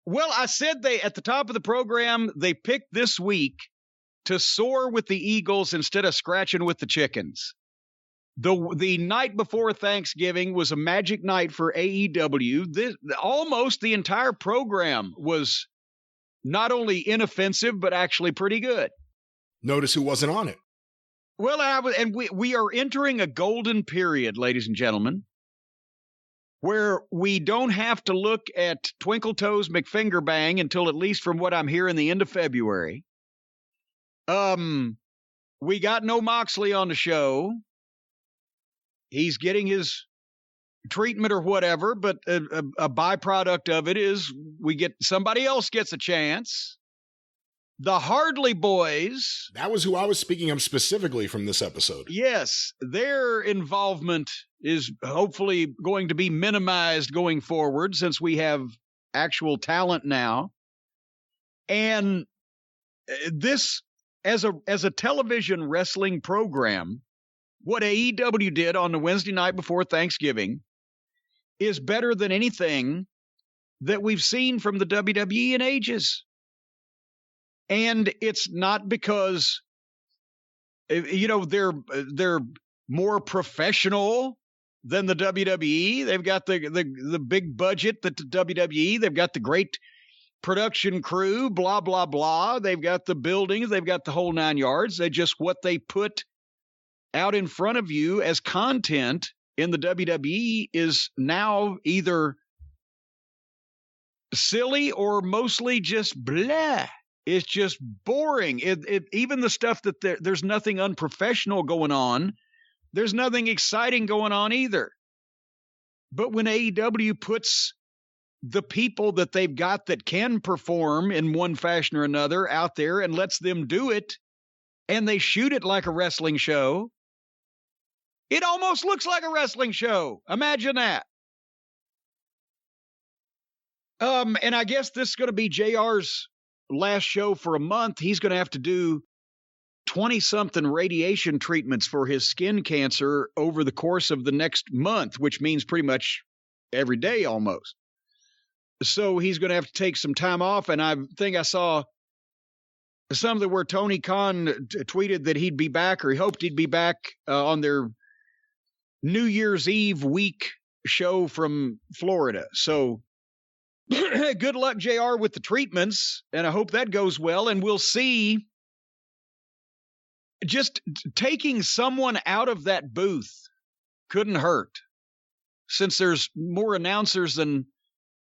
Well, I said at the top of the program, they picked this week to soar with the Eagles instead of scratching with the chickens. The night before Thanksgiving was a magic night for AEW. Almost the entire program was not only inoffensive, but actually pretty good. Notice who wasn't on it. Well, we are entering a golden period, ladies and gentlemen, where we don't have to look at Twinkle Toes McFingerbang until, at least from what I'm hearing, the end of February. We got no Moxley on the show. He's getting his treatment or whatever, but a byproduct of it is somebody else gets a chance. The Hardley Boys. That was who I was speaking of specifically from this episode. Yes, their involvement is hopefully going to be minimized going forward since we have actual talent now. And this, as a television wrestling program, what AEW did on the Wednesday night before Thanksgiving is better than anything that we've seen from the WWE in ages. And it's not because, they're more professional than the WWE. They've got the big budget that the WWE. They've got the great production crew, blah, blah, blah. They've got the buildings. They've got the whole 9 yards. They just, what they put out in front of you as content in the WWE is now either silly or mostly just blah. It's just boring. Even the stuff that there's nothing unprofessional going on. There's nothing exciting going on either. But when AEW puts the people that they've got that can perform in one fashion or another out there and lets them do it, and they shoot it like a wrestling show, it almost looks like a wrestling show. Imagine that. And I guess this is going to be JR's last show for a month. He's going to have to do 20-something radiation treatments for his skin cancer over the course of the next month, which means pretty much every day almost. So he's going to have to take some time off. And I think I saw something where Tony Khan tweeted that he'd be back, or he hoped he'd be back on their New Year's Eve week show from Florida. So good luck, JR, with the treatments, and I hope that goes well. And we'll see. Just taking someone out of that booth couldn't hurt, since there's more announcers than,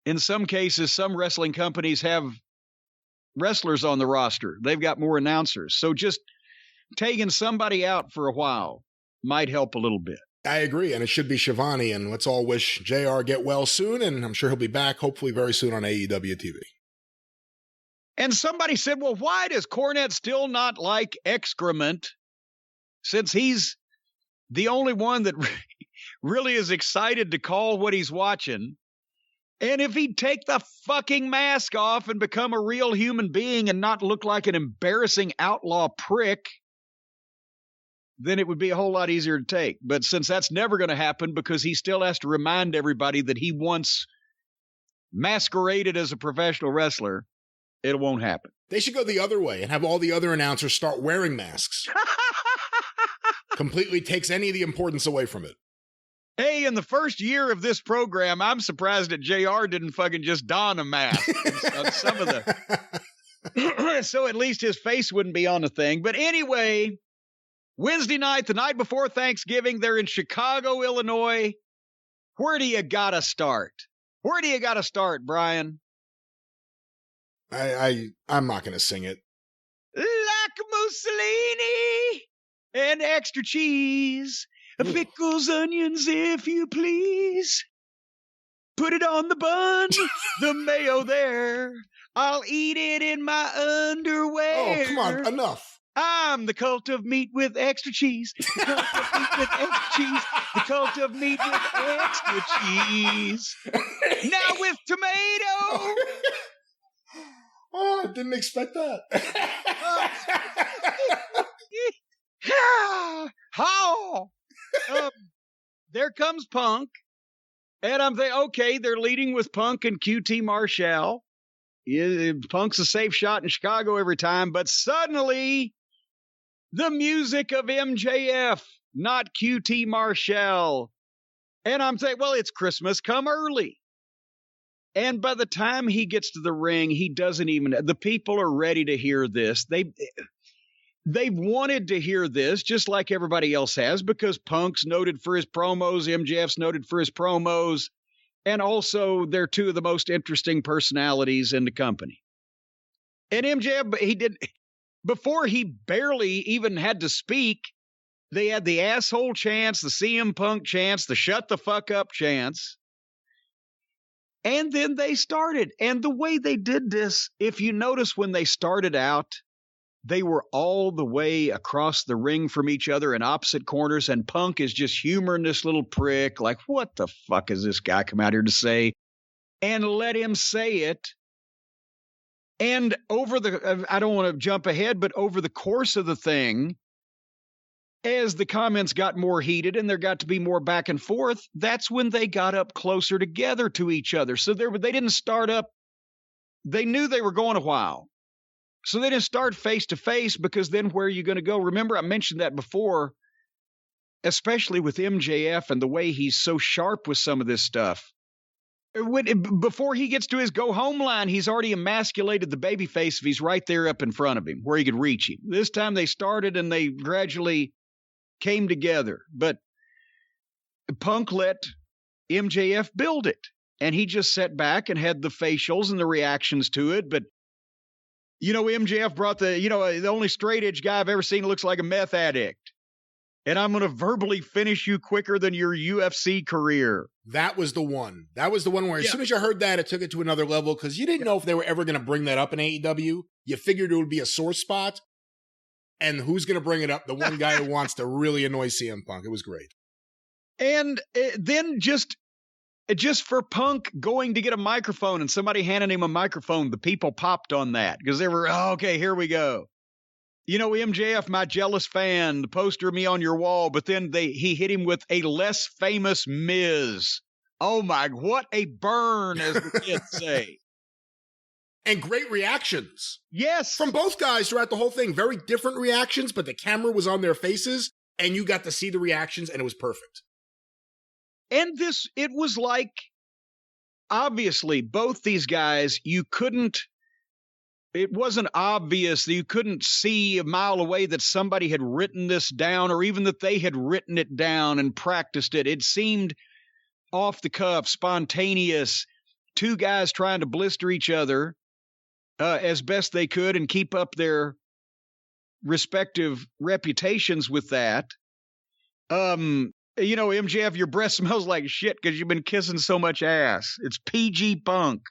in some cases, some wrestling companies have wrestlers on the roster. They've got more announcers. So just taking somebody out for a while might help a little bit. I agree, and it should be Shivani, and let's all wish JR get well soon, and I'm sure he'll be back hopefully very soon on AEW TV. And somebody said, well, why does Cornette still not like excrement, since he's the only one that really is excited to call what he's watching? And if he'd take the fucking mask off and become a real human being and not look like an embarrassing outlaw prick, then it would be a whole lot easier to take. But since that's never going to happen, because he still has to remind everybody that he once masqueraded as a professional wrestler, it won't happen. They should go the other way and have all the other announcers start wearing masks. Completely takes any of the importance away from it. Hey, in the first year of this program, I'm surprised that JR didn't fucking just don a mask on some of the... So at least his face wouldn't be on the thing. But anyway, Wednesday night, the night before Thanksgiving, they're in Chicago, Illinois. Where do you gotta start? Where do you gotta start, Brian? I'm not going to sing it. Like Mussolini and extra cheese. Pickles, onions, if you please. Put it on the bun, the mayo there. I'll eat it in my underwear. Oh, come on, enough. I'm the cult of meat with extra cheese. The cult of meat with extra cheese. The cult of meat with extra cheese. Now with tomato. Oh, I didn't expect that. How? There comes Punk. And I'm thinking, okay, they're leading with Punk and QT Marshall. Punk's a safe shot in Chicago every time, but suddenly the music of MJF, not QT Marshall. And I'm saying, well, it's Christmas come early. And by the time he gets to the ring, he doesn't even, the people are ready to hear this. They've wanted to hear this just like everybody else has, because Punk's noted for his promos, MJF's noted for his promos, and also they're two of the most interesting personalities in the company. And MJF, before he barely even had to speak, they had the asshole chance, the CM Punk chance, the shut the fuck up chance. And then they started. And the way they did this, if you notice when they started out, they were all the way across the ring from each other in opposite corners, and Punk is just humoring this little prick, like, what the fuck is this guy come out here to say? And let him say it. And I don't want to jump ahead, but over the course of the thing, as the comments got more heated and there got to be more back and forth, that's when they got up closer together to each other. So they didn't start up. They knew they were going a while. So they didn't start face to face, because then where are you going to go? Remember, I mentioned that before, especially with MJF and the way he's so sharp with some of this stuff. Before he gets to his go home line, he's already emasculated the babyface if he's right there up in front of him where he could reach him. This time they started and they gradually came together. But Punk let MJF build it, and he just sat back and had the facials and the reactions to it. But MJF brought the only straight edge guy I've ever seen looks like a meth addict. And I'm going to verbally finish you quicker than your UFC career. That was the one. That was the one where as soon as you heard that, it took it to another level, because you didn't know if they were ever going to bring that up in AEW. You figured it would be a sore spot. And who's going to bring it up? The one guy who wants to really annoy CM Punk. It was great. And then just for Punk going to get a microphone and somebody handing him a microphone, the people popped on that because they were, okay, here we go. MJF, my jealous fan, the poster of me on your wall, but then he hit him with a less famous Miz. Oh my, what a burn, as the kids say. And great reactions. Yes. From both guys throughout the whole thing. Very different reactions, but the camera was on their faces and you got to see the reactions and it was perfect. And it was like, obviously, both these guys, it wasn't obvious that you couldn't see a mile away that somebody had written this down, or even that they had written it down and practiced it. It seemed off the cuff, spontaneous, two guys trying to blister each other as best they could and keep up their respective reputations with that. MJF, your breath smells like shit because you've been kissing so much ass. It's PG Punk.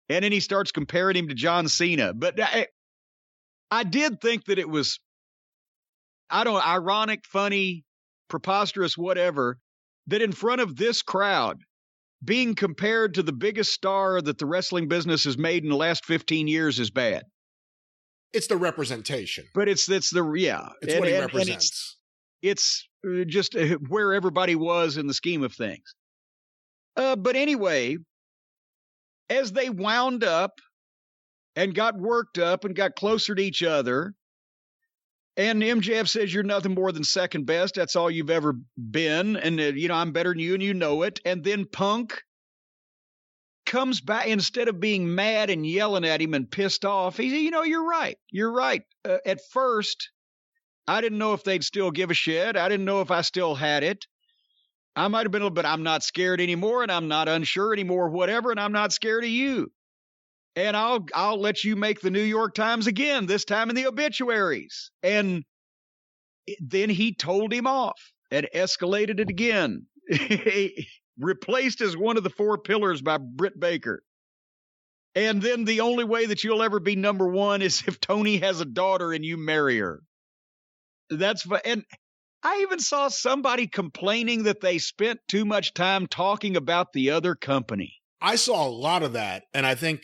And then he starts comparing him to John Cena. But I did think that it was, ironic, funny, preposterous, whatever, that in front of this crowd, being compared to the biggest star that the wrestling business has made in the last 15 years is bad. It's the representation. But it's what he represents. It's just where everybody was in the scheme of things. But anyway, as they wound up and got worked up and got closer to each other, and MJF says, you're nothing more than second best. That's all you've ever been. And, I'm better than you and you know it. And then Punk comes back, instead of being mad and yelling at him and pissed off, he said, you're right. You're right. At first, I didn't know if they'd still give a shit. I didn't know if I still had it. I might have been a little bit, I'm not scared anymore, and I'm not unsure anymore, whatever, and I'm not scared of you. And I'll let you make the New York Times again, this time in the obituaries. And then he told him off and escalated it again. Replaced as one of the four pillars by Britt Baker. And then the only way that you'll ever be number one is if Tony has a daughter and you marry her. And I even saw somebody complaining that they spent too much time talking about the other company. I saw a lot of that. And I think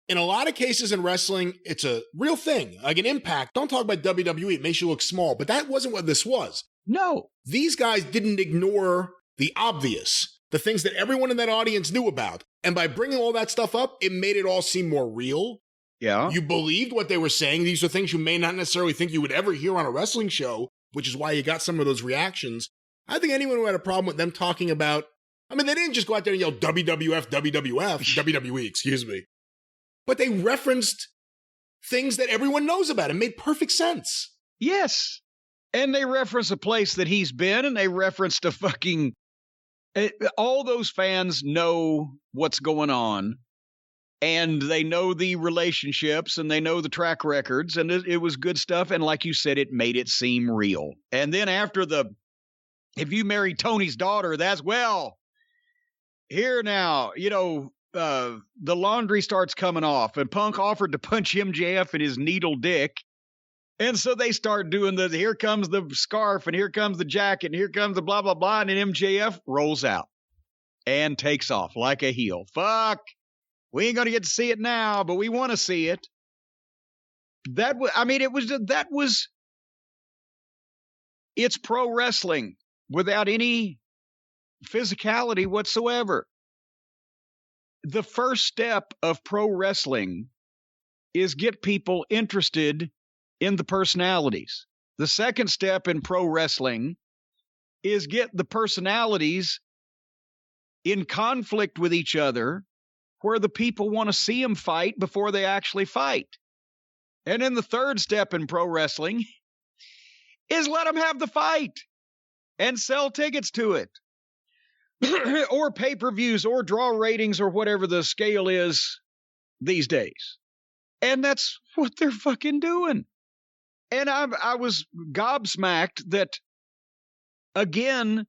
in a lot of cases in wrestling, it's a real thing, like an Impact. Don't talk about WWE. It makes you look small, but that wasn't what this was. No. These guys didn't ignore the obvious, the things that everyone in that audience knew about. And by bringing all that stuff up, it made it all seem more real. Yeah. You believed what they were saying. These are things you may not necessarily think you would ever hear on a wrestling show, which is why you got some of those reactions. I think anyone who had a problem with them talking about, I mean, they didn't just go out there and yell WWF, WWE, excuse me. But they referenced things that everyone knows about. It made perfect sense. Yes. And they reference a place that he's been, and they referenced a fucking... all those fans know what's going on, and they know the relationships, and they know the track records, and it was good stuff. And like you said, it made it seem real. And then after if you marry Tony's daughter, here now, the laundry starts coming off, and Punk offered to punch MJF in his needle dick. And so they start doing here comes the scarf, and here comes the jacket, and here comes the blah, blah, blah. And then MJF rolls out and takes off like a heel. Fuck. We ain't going to get to see it now, but we want to see it. It's pro wrestling without any physicality whatsoever. The first step of pro wrestling is get people interested in the personalities. The second step in pro wrestling is get the personalities in conflict with each other, where the people want to see them fight before they actually fight. And then the third step in pro wrestling is let them have the fight and sell tickets to it. Or pay-per-views or draw ratings or whatever the scale is these days. And that's what they're fucking doing. And I was gobsmacked that, again,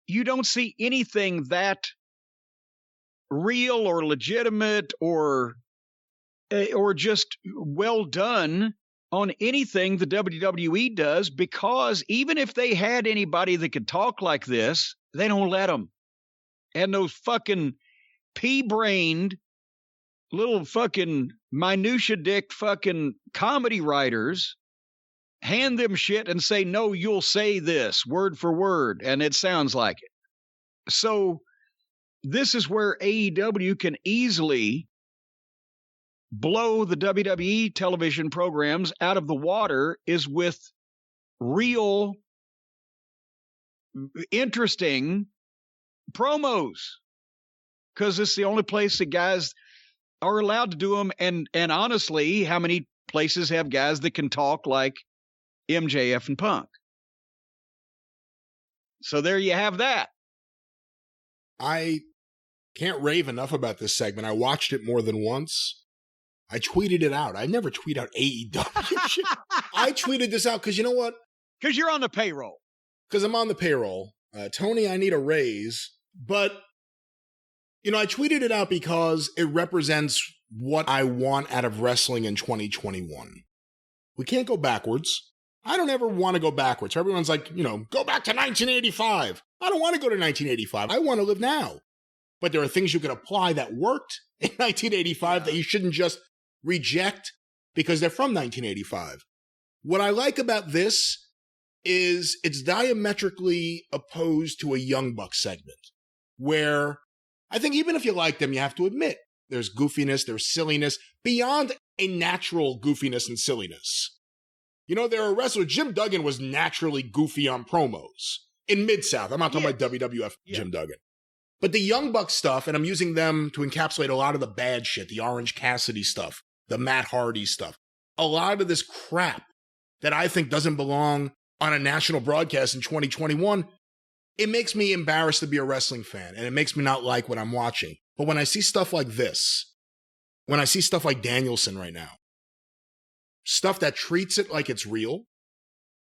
you don't see anything that real or legitimate or just well done on anything the WWE does, because even if they had anybody that could talk like this, they don't let them. And those fucking pea-brained little fucking minutia dick fucking comedy writers hand them shit and say, no, you'll say this word for word, and it sounds like it. So this is where AEW can easily blow the WWE television programs out of the water, is with real interesting promos, because it's the only place that guys are allowed to do them. And honestly, how many places have guys that can talk like MJF and Punk? So there you have that. I can't rave enough about this segment. I watched it more than once. I tweeted it out. I never tweet out AEW shit. I tweeted this out because you know what? Because you're on the payroll. Because I'm on the payroll. Tony, I need a raise. But, I tweeted it out because it represents what I want out of wrestling in 2021. We can't go backwards. I don't ever want to go backwards. Everyone's like, go back to 1985. I don't want to go to 1985. I want to live now. But there are things you can apply that worked in 1985 that you shouldn't just reject because they're from 1985. What I like about this is it's diametrically opposed to a Young Bucks segment, where I think even if you like them, you have to admit there's goofiness, there's silliness, beyond a natural goofiness and silliness. There are wrestlers. Jim Duggan was naturally goofy on promos in Mid-South. I'm not talking about WWF Jim Duggan. But the Young Bucks stuff, and I'm using them to encapsulate a lot of the bad shit, the Orange Cassidy stuff, the Matt Hardy stuff, a lot of this crap that I think doesn't belong on a national broadcast in 2021, it makes me embarrassed to be a wrestling fan, and it makes me not like what I'm watching. But when I see stuff like this, when I see stuff like Danielson right now, stuff that treats it like it's real,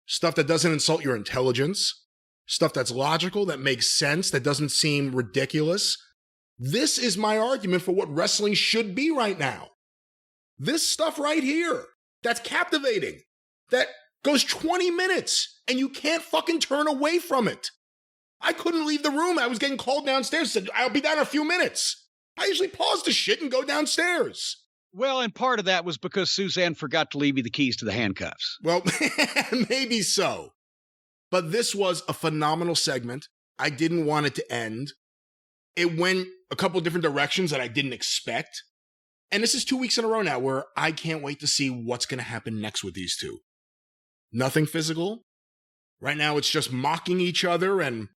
stuff that doesn't insult your intelligence, stuff that's logical, that makes sense, that doesn't seem ridiculous, this is my argument for what wrestling should be right now. This stuff right here, that's captivating, that goes 20 minutes, and you can't fucking turn away from it. I couldn't leave the room. I was getting called downstairs. Said, I'll be down in a few minutes. I usually pause the shit and go downstairs. Well, and part of that was because Suzanne forgot to leave you the keys to the handcuffs. Well, maybe so. But this was a phenomenal segment. I didn't want it to end. It went a couple different directions that I didn't expect. And this is 2 weeks in a row now where I can't wait to see what's going to happen next with these two. Nothing physical. Right now, it's just mocking each other and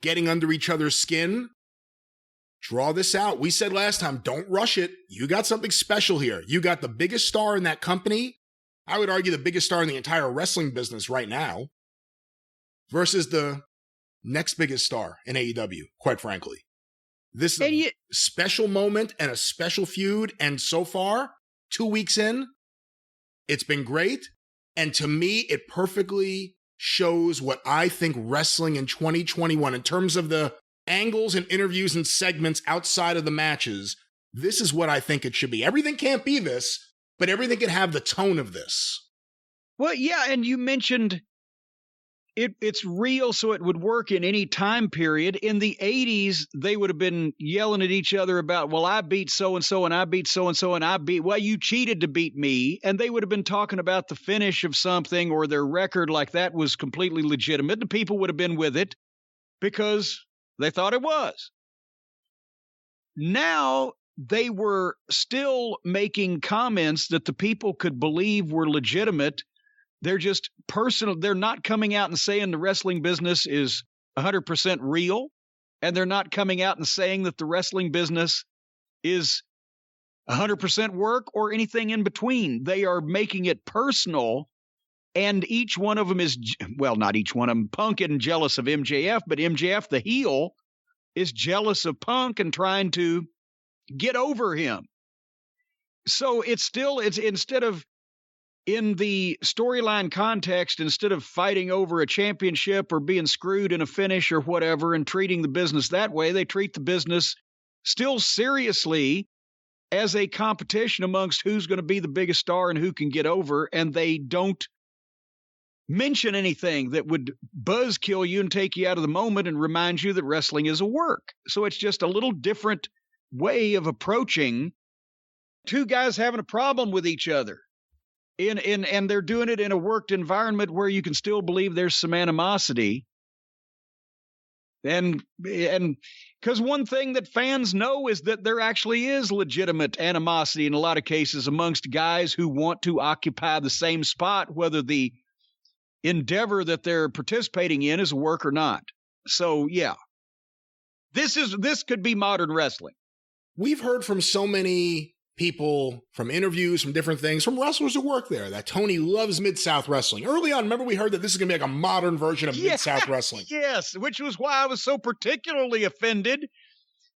getting under each other's skin. Draw this out. We said last time, don't rush it. You got something special here. You got the biggest star in that company. I would argue the biggest star in the entire wrestling business right now. Versus the next biggest star in AEW, quite frankly. This is a special moment and a special feud. And so far, 2 weeks in, it's been great. And to me, it perfectly shows what I think wrestling in 2021, in terms of the angles and interviews and segments outside of the matches, this is what I think it should be. Everything can't be this, but everything can have the tone of this. Well, yeah, and you mentioned it's real, so it would work in any time period. In the 80s, they would have been yelling at each other about, well, I beat so-and-so, and I beat so-and-so, and I beat, well, you cheated to beat me. And they would have been talking about the finish of something or their record like that was completely legitimate. The people would have been with it because they thought it was. Now, they were still making comments that the people could believe were legitimate. They're just personal. They're not coming out and saying the wrestling business is 100% real. And they're not coming out and saying that the wrestling business is 100% work or anything in between. They are making it personal. And each one of them is, well, not each one of them. Punk isn't jealous of MJF, but MJF, the heel, is jealous of Punk and trying to get over him. So it's instead of, in the storyline context, instead of fighting over a championship or being screwed in a finish or whatever and treating the business that way, they treat the business still seriously as a competition amongst who's going to be the biggest star and who can get over. And they don't mention anything that would buzzkill you and take you out of the moment and remind you that wrestling is a work. So it's just a little different way of approaching two guys having a problem with each other. And they're doing it in a worked environment where you can still believe there's some animosity. And because one thing that fans know is that there actually is legitimate animosity in a lot of cases amongst guys who want to occupy the same spot, whether the endeavor that they're participating in is a work or not. So, yeah, this could be modern wrestling. We've heard from so many people, from interviews, from different things, from wrestlers who work there, that Tony loves Mid-South wrestling. Early on, remember we heard that this is going to be like a modern version of Mid-South wrestling. Yes, which was why I was so particularly offended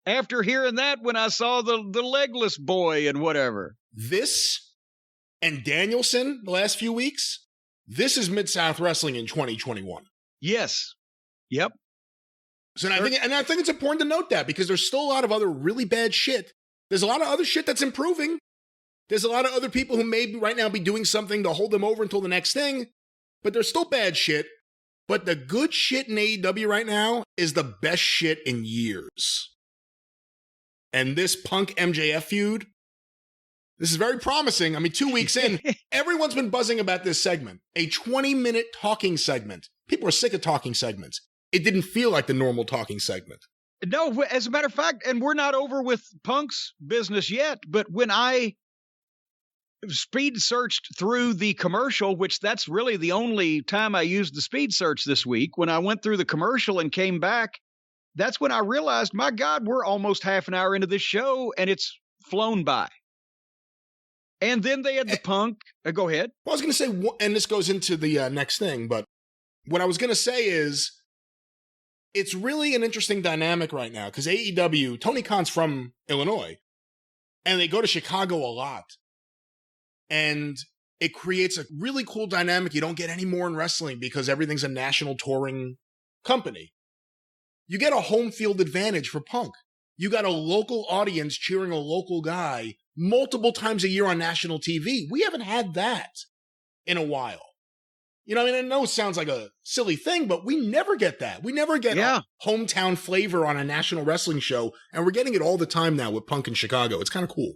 after hearing that when I saw the legless boy and whatever. This and Danielson the last few weeks, this is Mid-South wrestling in 2021. Yes. Yep. So I think it's important to note that, because there's still a lot of other really bad shit. There's a lot of other shit that's improving. There's a lot of other people who may right now be doing something to hold them over until the next thing, but there's still bad shit. But the good shit in AEW right now is the best shit in years. And this Punk MJF feud, this is very promising. I mean, 2 weeks in, everyone's been buzzing about this segment. A 20-minute talking segment. People are sick of talking segments. It didn't feel like the normal talking segment. No, as a matter of fact, and we're not over with Punk's business yet, but when I speed searched through the commercial, which that's really the only time I used the speed search this week, when I went through the commercial and came back, that's when I realized, my God, we're almost half an hour into this show and it's flown by. And then they had the Punk. Go ahead. Well, I was going to say, and this goes into the next thing, but what I was going to say is, it's really an interesting dynamic right now, because AEW, Tony Khan's from Illinois, and they go to Chicago a lot. And it creates a really cool dynamic you don't get any more in wrestling, because everything's a national touring company. You get a home field advantage for Punk. You got a local audience cheering a local guy multiple times a year on national TV. We haven't had that in a while. You know, I mean, I know it sounds like a silly thing, but we never get that. We never get a hometown flavor on a national wrestling show, and we're getting it all the time now with Punk in Chicago. It's kind of cool.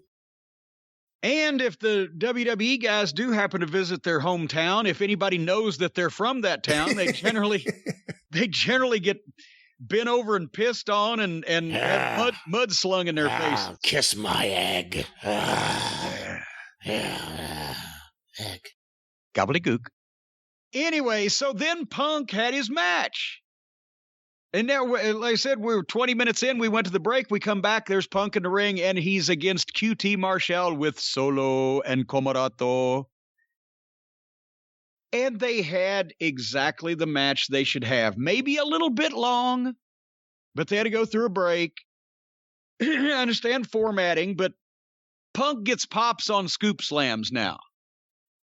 And if the WWE guys do happen to visit their hometown, if anybody knows that they're from that town, they generally get bent over and pissed on and had mud slung in their faces. Kiss my egg. Egg. Gobbledygook. Anyway, so then Punk had his match. And now, like I said, we were 20 minutes in. We went to the break. We come back. There's Punk in the ring, and he's against QT Marshall with Solo and Comarato. And they had exactly the match they should have. Maybe a little bit long, but they had to go through a break. I understand formatting, but Punk gets pops on scoop slams now.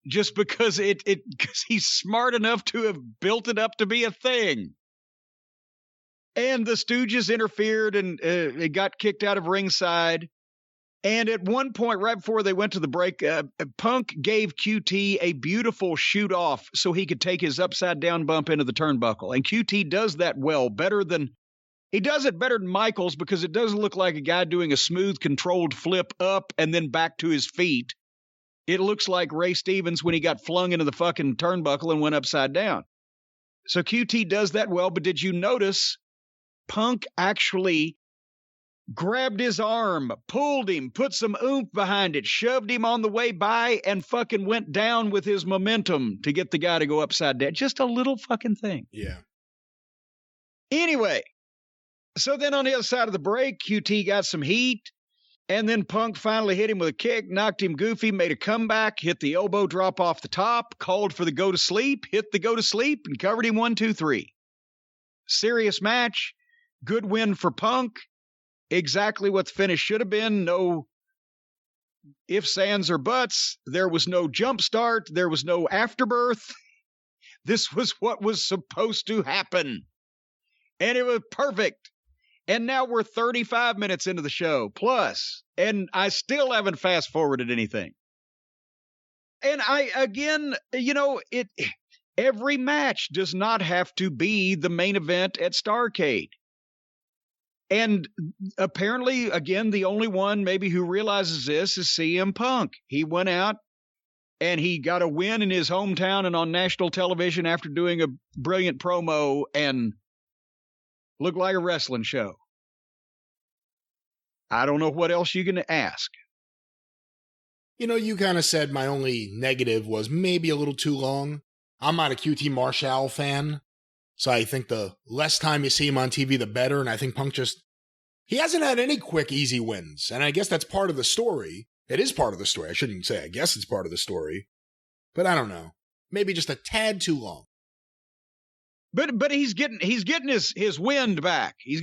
Just because because he's smart enough to have built it up to be a thing. And the Stooges interfered and it got kicked out of ringside. And at one point, right before they went to the break, Punk gave QT a beautiful shoot off so he could take his upside down bump into the turnbuckle. And QT does that well, he does it better than Michaels because it doesn't look like a guy doing a smooth, controlled flip up and then back to his feet. It looks like Ray Stevens when he got flung into the fucking turnbuckle and went upside down. So QT does that well, but did you notice Punk actually grabbed his arm, pulled him, put some oomph behind it, shoved him on the way by, and fucking went down with his momentum to get the guy to go upside down. Just a little fucking thing. Yeah. Anyway, so then on the other side of the break, QT got some heat, and then Punk finally hit him with a kick, knocked him goofy, made a comeback, hit the elbow drop off the top, called for the go to sleep, hit the go to sleep, and covered him 1, 2, 3. Serious match. Good win for Punk. Exactly what the finish should have been. No ifs, ands, or buts. There was no jump start. There was no afterbirth. This was what was supposed to happen. And it was perfect. And now we're 35 minutes into the show plus, and I still haven't fast forwarded anything. And every match does not have to be the main event at Starrcade. And apparently, again, the only one maybe who realizes this is CM Punk. He went out and he got a win in his hometown and on national television after doing a brilliant promo and looked like a wrestling show. I don't know what else you can ask. You kind of said my only negative was maybe a little too long. I'm not a QT Marshall fan. So I think the less time you see him on TV, the better. And I think Punk he hasn't had any quick, easy wins. And I guess that's part of the story. It is part of the story. I shouldn't say I guess it's part of the story. But I don't know. Maybe just a tad too long. But he's getting his wind back. He's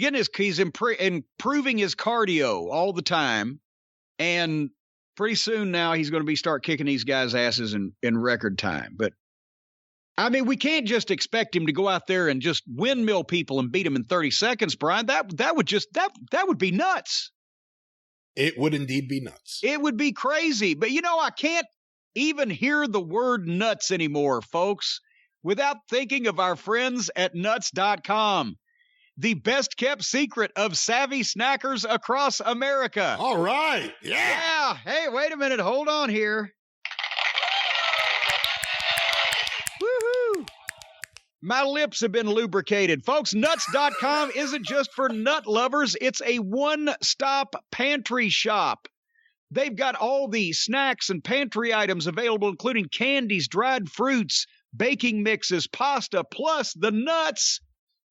improving his cardio all the time. And pretty soon now he's going to start kicking these guys' asses in record time. But I mean, we can't just expect him to go out there and just windmill people and beat them in 30 seconds, Brian. That would be nuts. It would indeed be nuts. It would be crazy. But I can't even hear the word nuts anymore, folks, without thinking of our friends at nuts.com. The best kept secret of savvy snackers across America. All right. Yeah. Hey, wait a minute. Hold on here. My lips have been lubricated. Folks, nuts.com isn't just for nut lovers. It's a one-stop pantry shop. They've got all the snacks and pantry items available, including candies, dried fruits, baking mixes, pasta, plus the nuts.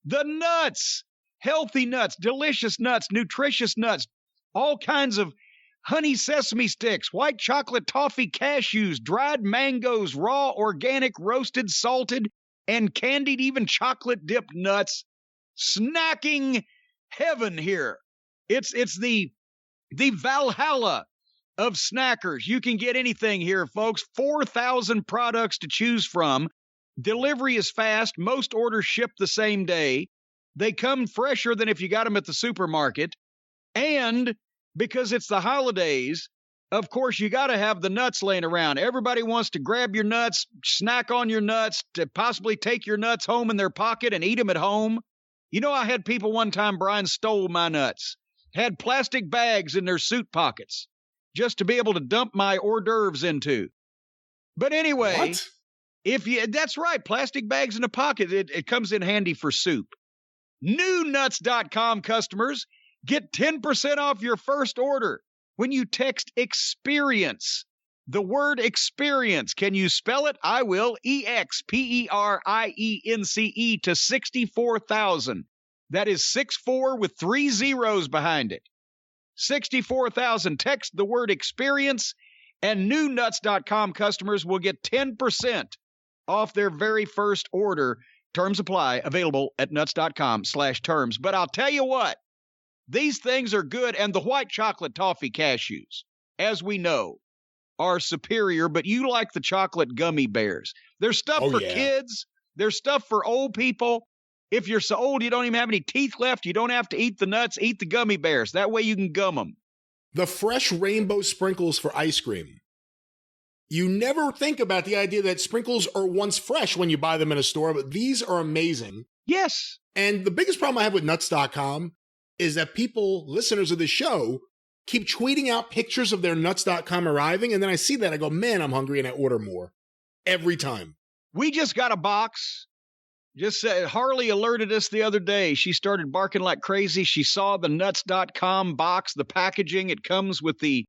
The nuts. Healthy nuts, delicious nuts, nutritious nuts, all kinds of honey sesame sticks, white chocolate toffee cashews, dried mangoes, raw, organic, roasted, salted, and candied, even chocolate dipped nuts. Snacking heaven here. It's the Valhalla of snackers. You can get anything here, folks. 4,000 products to choose from. Delivery is fast. Most orders ship the same day. They come fresher than if you got them at the supermarket. And because it's the holidays, of course, you got to have the nuts laying around. Everybody wants to grab your nuts, snack on your nuts, to possibly take your nuts home in their pocket and eat them at home. I had people one time, Brian, stole my nuts, had plastic bags in their suit pockets just to be able to dump my hors d'oeuvres into. But anyway, what? That's right, plastic bags in a pocket. It comes in handy for soup. New Nuts.com customers get 10% off your first order when you text EXPERIENCE. The word experience. Can you spell it? I will. EXPERIENCE to 64,000. That is 64 with 3 zeros behind it. 64,000. Text the word experience, and new Nuts.com customers will get 10% off their very first order. Terms apply. Available at nuts.com/terms. But I'll tell you what, these things are good, and the white chocolate toffee cashews, as we know, are superior, but you like the chocolate gummy bears. There's stuff for kids. There's stuff for old people. If you're so old you don't even have any teeth left, you don't have to eat the nuts, eat the gummy bears. That way you can gum them. The fresh rainbow sprinkles for ice cream. You never think about the idea that sprinkles are once fresh when you buy them in a store, but these are amazing. Yes. And the biggest problem I have with Nuts.com is that people, listeners of the show, keep tweeting out pictures of their Nuts.com arriving, and then I see that, I go, man, I'm hungry, and I order more. Every time. We just got a box. Just said, Harley alerted us the other day. She started barking like crazy. She saw the Nuts.com box, the packaging. It comes with the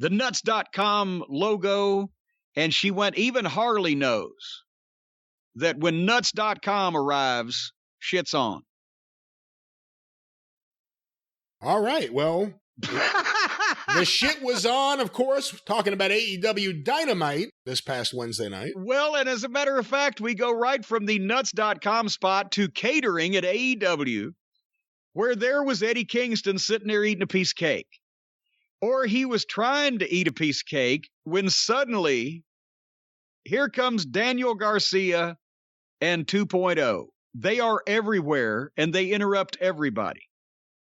Nuts.com logo, and she went, even Harley knows that when Nuts.com arrives, shit's on. All right, well, the shit was on, of course, talking about AEW Dynamite this past Wednesday night. Well, and as a matter of fact, we go right from the Nuts.com spot to catering at AEW, where there was Eddie Kingston sitting there eating a piece of cake. Or he was trying to eat a piece of cake when suddenly, here comes Daniel Garcia and 2.0. They are everywhere, and they interrupt everybody.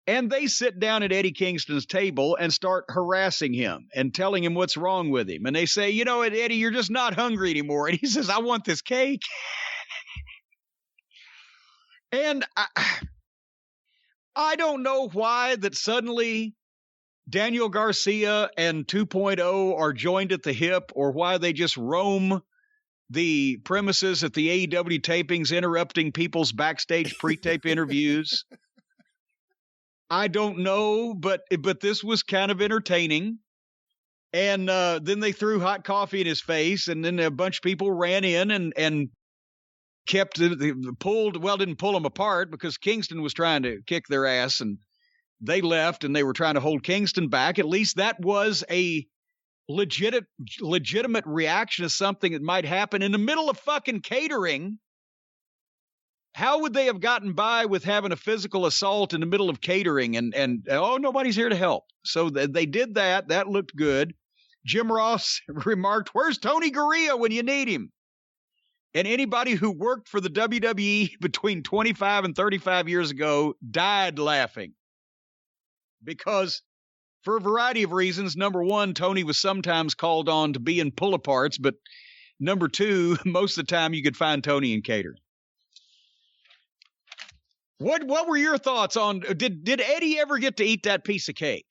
And they sit down at Eddie Kingston's table and start harassing him and telling him what's wrong with him. And they say, you know, Eddie, you're just not hungry anymore. And he says, I want this cake. And I don't know why that suddenly Daniel Garcia and 2.0 are joined at the hip, or why they just roam the premises at the AEW tapings, interrupting people's backstage pre-tape interviews. I don't know, but this was kind of entertaining. And then they threw hot coffee in his face, and then a bunch of people ran in and kept didn't pull them apart, because Kingston was trying to kick their ass, and they left, and they were trying to hold Kingston back. At least that was a legitimate reaction to something that might happen in the middle of fucking catering. How would they have gotten by with having a physical assault in the middle of catering and nobody's here to help? So they did that. That looked good. Jim Ross remarked, where's Tony Gurria when you need him? And anybody who worked for the WWE between 25 and 35 years ago died laughing. Because for a variety of reasons, number one, Tony was sometimes called on to be in pull-aparts, but number two, most of the time you could find Tony in catering. What were your thoughts on, did Eddie ever get to eat that piece of cake?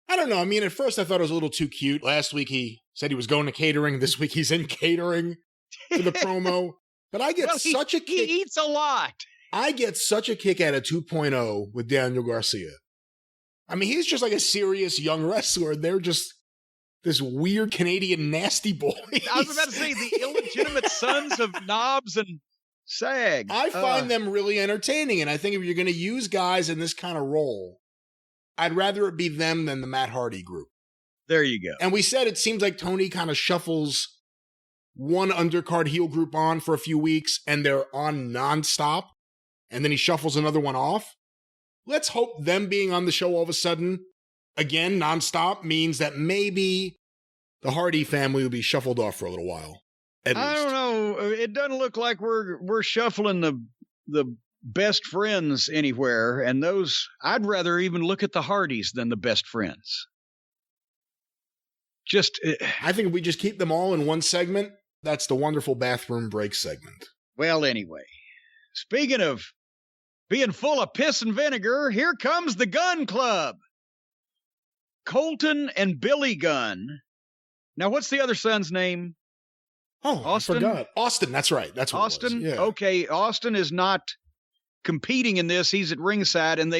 I don't know. I mean, at first I thought it was a little too cute. Last week he said he was going to catering. This week he's in catering for the promo. But I get such a kick. He eats a lot. I get such a kick out of 2.0 with Daniel Garcia. I mean, he's just like a serious young wrestler. They're just this weird Canadian nasty boy. I was about to say, the illegitimate sons of Knobs and Sag. I find them really entertaining, and I think if you're going to use guys in this kind of role, I'd rather it be them than the Matt Hardy group. There you go. And we said it seems like Tony kind of shuffles one undercard heel group on for a few weeks, and they're on nonstop, and then he shuffles another one off. Let's hope them being on the show all of a sudden, again, nonstop, means that maybe the Hardy family will be shuffled off for a little while. I don't know. It doesn't look like we're shuffling the best friends anywhere, and those, I'd rather even look at the Hardys than the best friends. I think if we just keep them all in one segment, that's the wonderful bathroom break segment. Well, anyway, speaking of being full of piss and vinegar, here comes the Gun Club. Colton and Billy Gunn. Now, what's the other son's name? Oh, Austin? I forgot. Austin, that's right. That's what Austin? it was. Yeah. Okay, Austin is not competing in this. He's at ringside, and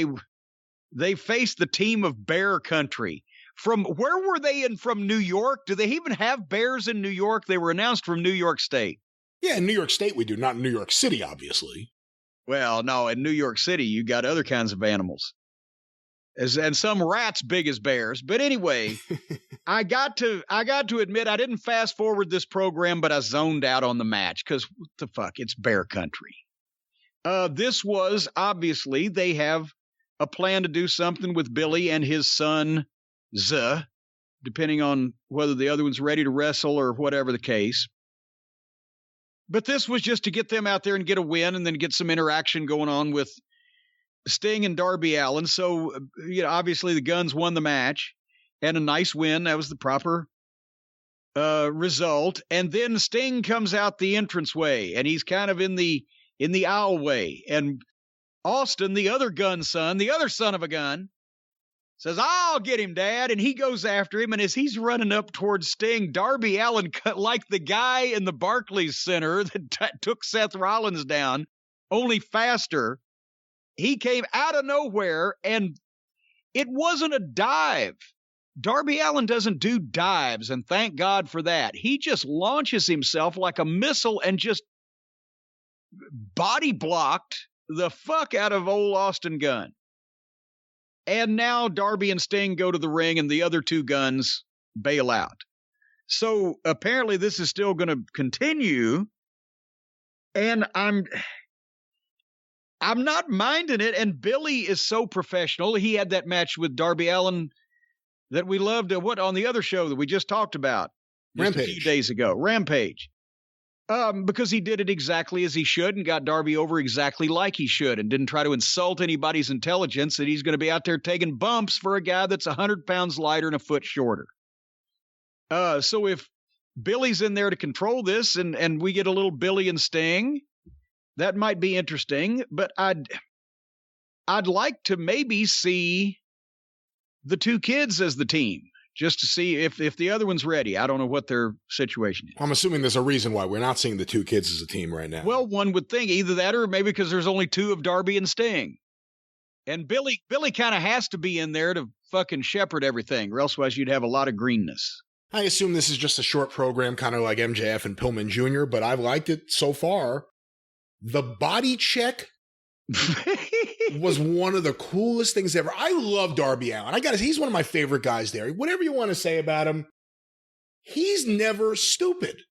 they faced the team of Bear Country. From where were they from New York? Do they even have bears in New York? They were announced from New York State. Yeah, in New York State we do, not in New York City, obviously. Well, no, in New York City, you got other kinds of animals. And some rats big as bears. But anyway, I got to admit, I didn't fast forward this program, but I zoned out on the match because what the fuck, it's Bear Country. This was, obviously, they have a plan to do something with Billy and his son, Z, depending on whether the other one's ready to wrestle or whatever the case. But this was just to get them out there and get a win and then get some interaction going on with Sting and Darby Allin. So, obviously the Guns won the match and a nice win. That was the proper result. And then Sting comes out the entranceway and he's kind of in the aisleway. And Austin, the other gun son, the other son of a gun, says, "I'll get him, Dad." And he goes after him. And as he's running up towards Sting, Darby Allin, like the guy in the Barclays Center that took Seth Rollins down, only faster, he came out of nowhere, and it wasn't a dive. Darby Allin doesn't do dives, and thank God for that. He just launches himself like a missile and just body blocked the fuck out of old Austin Gunn. And now Darby and Sting go to the ring and the other two Guns bail out. So apparently this is still going to continue. And I'm not minding it. And Billy is so professional. He had that match with Darby Allin that we loved on the other show that we just talked about Rampage. A few days ago. Rampage. Because he did it exactly as he should and got Darby over exactly like he should and didn't try to insult anybody's intelligence that he's going to be out there taking bumps for a guy that's 100 pounds lighter and a foot shorter. So if Billy's in there to control this and we get a little Billy and Sting, that might be interesting, but I'd like to maybe see the two kids as the team. Just to see if the other one's ready. I don't know what their situation is. I'm assuming there's a reason why we're not seeing the two kids as a team right now. Well, one would think either that or maybe because there's only two of Darby and Sting. And Billy kind of has to be in there to fucking shepherd everything, or elsewise you'd have a lot of greenness. I assume this is just a short program, kind of like MJF and Pillman Jr., but I've liked it so far. The body check was one of the coolest things ever. I love Darby Allin. He's one of my favorite guys there. Whatever you want to say about him, he's never stupid.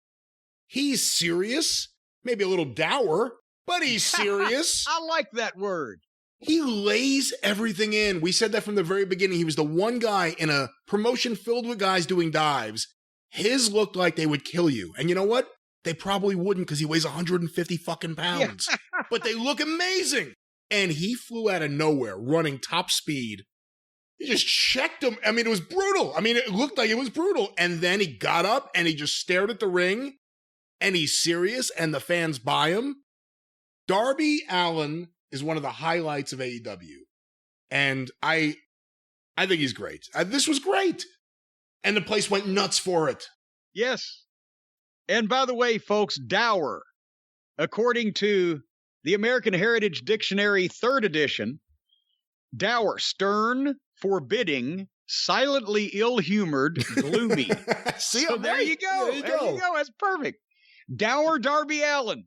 He's serious, maybe a little dour, but he's serious. I like that word. He lays everything in. We said that from the very beginning. He was the one guy in a promotion filled with guys doing dives. His looked like they would kill you. And you know what? They probably wouldn't because he weighs 150 fucking pounds. Yeah. But they look amazing. And he flew out of nowhere, running top speed. He just checked him. I mean, it was brutal. I mean, it looked like it was brutal. And then he got up and he just stared at the ring. And he's serious. And the fans buy him. Darby Allin is one of the highlights of AEW. And I think he's great. This was great. And the place went nuts for it. Yes. And by the way, folks, dour, according to the American Heritage Dictionary 3rd edition, dour, stern, forbidding, silently ill-humored, gloomy. See, so there you go. There you go. That's perfect. Dour Darby Allin.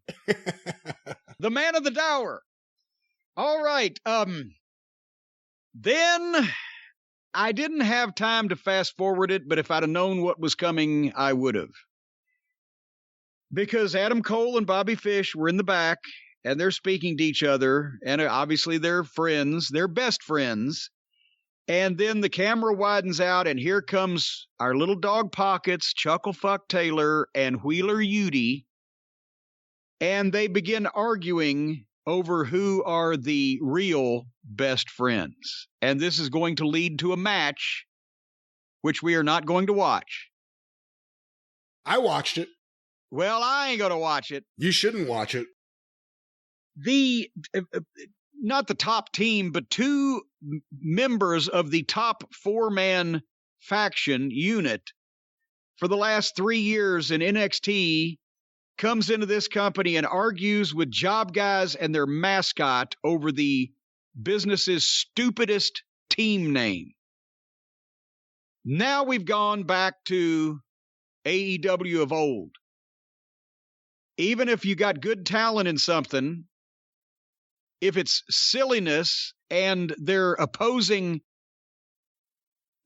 The man of the dour. All right. Then I didn't have time to fast forward it, but if I'd have known what was coming, I would have. Because Adam Cole and Bobby Fish were in the back, and they're speaking to each other, and obviously they're friends, they're best friends. And then the camera widens out, and here comes our little dog Pockets, Chucklefuck Taylor, and Wheeler Yuty, and they begin arguing over who are the real best friends. And this is going to lead to a match, which we are not going to watch. I watched it. Well, I ain't going to watch it. You shouldn't watch it. Not the top team, but two members of the top 4-man faction unit for the last 3 years in NXT comes into this company and argues with job guys and their mascot over the business's stupidest team name. Now we've gone back to AEW of old. Even if you got good talent in something, if it's silliness and they're opposing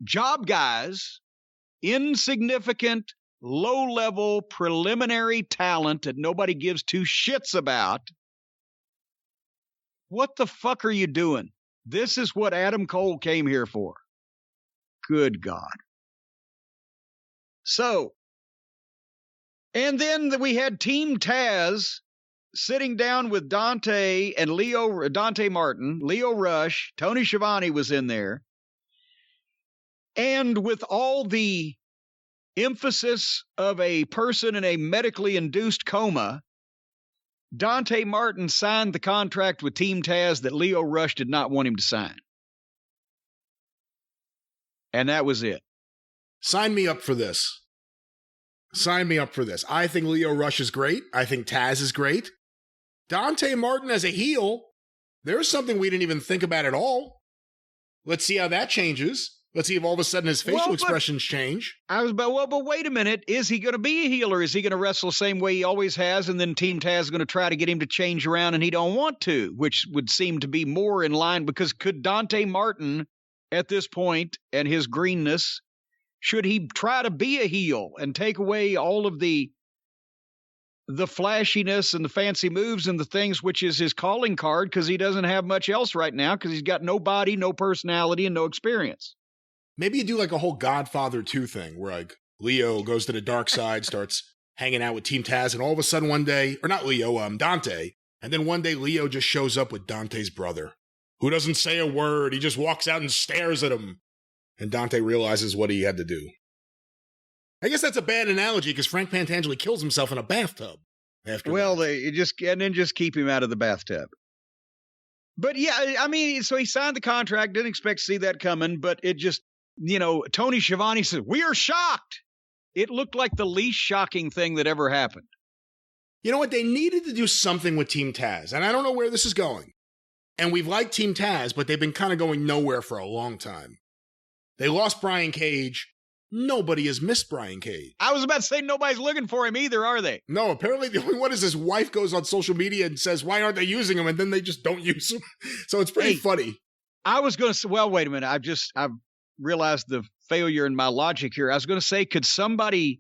job guys, insignificant, low-level, preliminary talent that nobody gives two shits about, what the fuck are you doing? This is what Adam Cole came here for. Good God. So, and then we had Team Taz sitting down with Dante and Dante Martin, Leo Rush, Tony Schiavone was in there. And with all the emphasis of a person in a medically induced coma, Dante Martin signed the contract with Team Taz that Leo Rush did not want him to sign. And that was it. Sign me up for this. Sign me up for this. I think Leo Rush is great. I think Taz is great. Dante Martin as a heel, there's something we didn't even think about at all. Let's see how that changes. Let's see if all of a sudden his facial expressions change. But wait a minute. Is he going to be a heel, or is he going to wrestle the same way he always has, and then Team Taz is going to try to get him to change around and he don't want to, which would seem to be more in line, because could Dante Martin at this point and his greenness, should he try to be a heel and take away all of the flashiness and the fancy moves and the things which is his calling card, because he doesn't have much else right now, because he's got no body, no personality, and no experience? Maybe you do like a whole Godfather 2 thing where like Leo goes to the dark side, starts hanging out with Team Taz, and all of a sudden one day, or not Leo, Dante, and then one day Leo just shows up with Dante's brother, who doesn't say a word. He just walks out and stares at him. And Dante realizes what he had to do. I guess that's a bad analogy because Frank Pantangeli kills himself in a bathtub after that. Just keep him out of the bathtub. But yeah, I mean, so he signed the contract, didn't expect to see that coming, but it just, Tony Schiavone said, "We are shocked." It looked like the least shocking thing that ever happened. You know what? They needed to do something with Team Taz, and I don't know where this is going. And we've liked Team Taz, but they've been kind of going nowhere for a long time. They lost Brian Cage. Nobody has missed Brian Cage. I was about to say nobody's looking for him either, are they? No, apparently the only one is his wife goes on social media and says, "Why aren't they using him?" And then they just don't use him. So it's pretty funny. I was going to say, well, wait a minute. I've realized the failure in my logic here. I was going to say, could somebody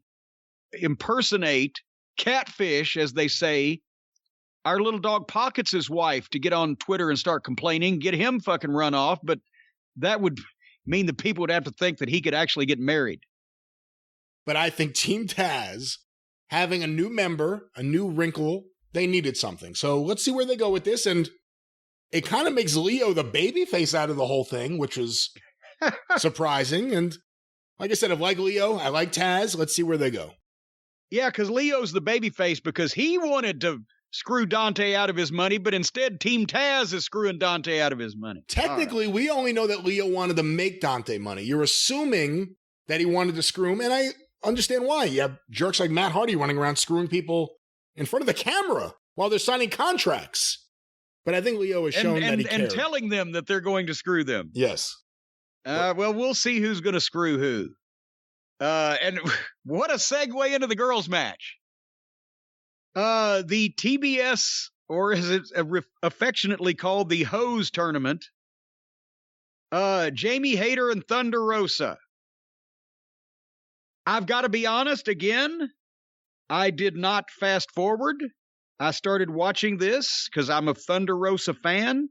impersonate, catfish, as they say, our little dog Pockets' wife to get on Twitter and start complaining, get him fucking run off? But that would mean that people would have to think that he could actually get married. But I think Team Taz, having a new member, a new wrinkle, they needed something. So let's see where they go with this. And it kind of makes Leo the babyface out of the whole thing, which was surprising. And like I said, I like Leo. I like Taz. Let's see where they go. Yeah, because Leo's the babyface because he wanted to screw Dante out of his money, but instead Team Taz is screwing Dante out of his money. Technically, we only know that Leo wanted to make Dante money. You're assuming that he wanted to screw him, and I understand why. You have jerks like Matt Hardy running around screwing people in front of the camera while they're signing contracts. But I think Leo has shown that he cared. And telling them that they're going to screw them. Yes. Well, we'll see who's going to screw who. And what a segue into the girls' match. The TBS, or is it affectionately called the Hose Tournament, Jamie Hayter and Thunder Rosa. I've got to be honest again, I did not fast forward. I started watching this because I'm a Thunder Rosa fan.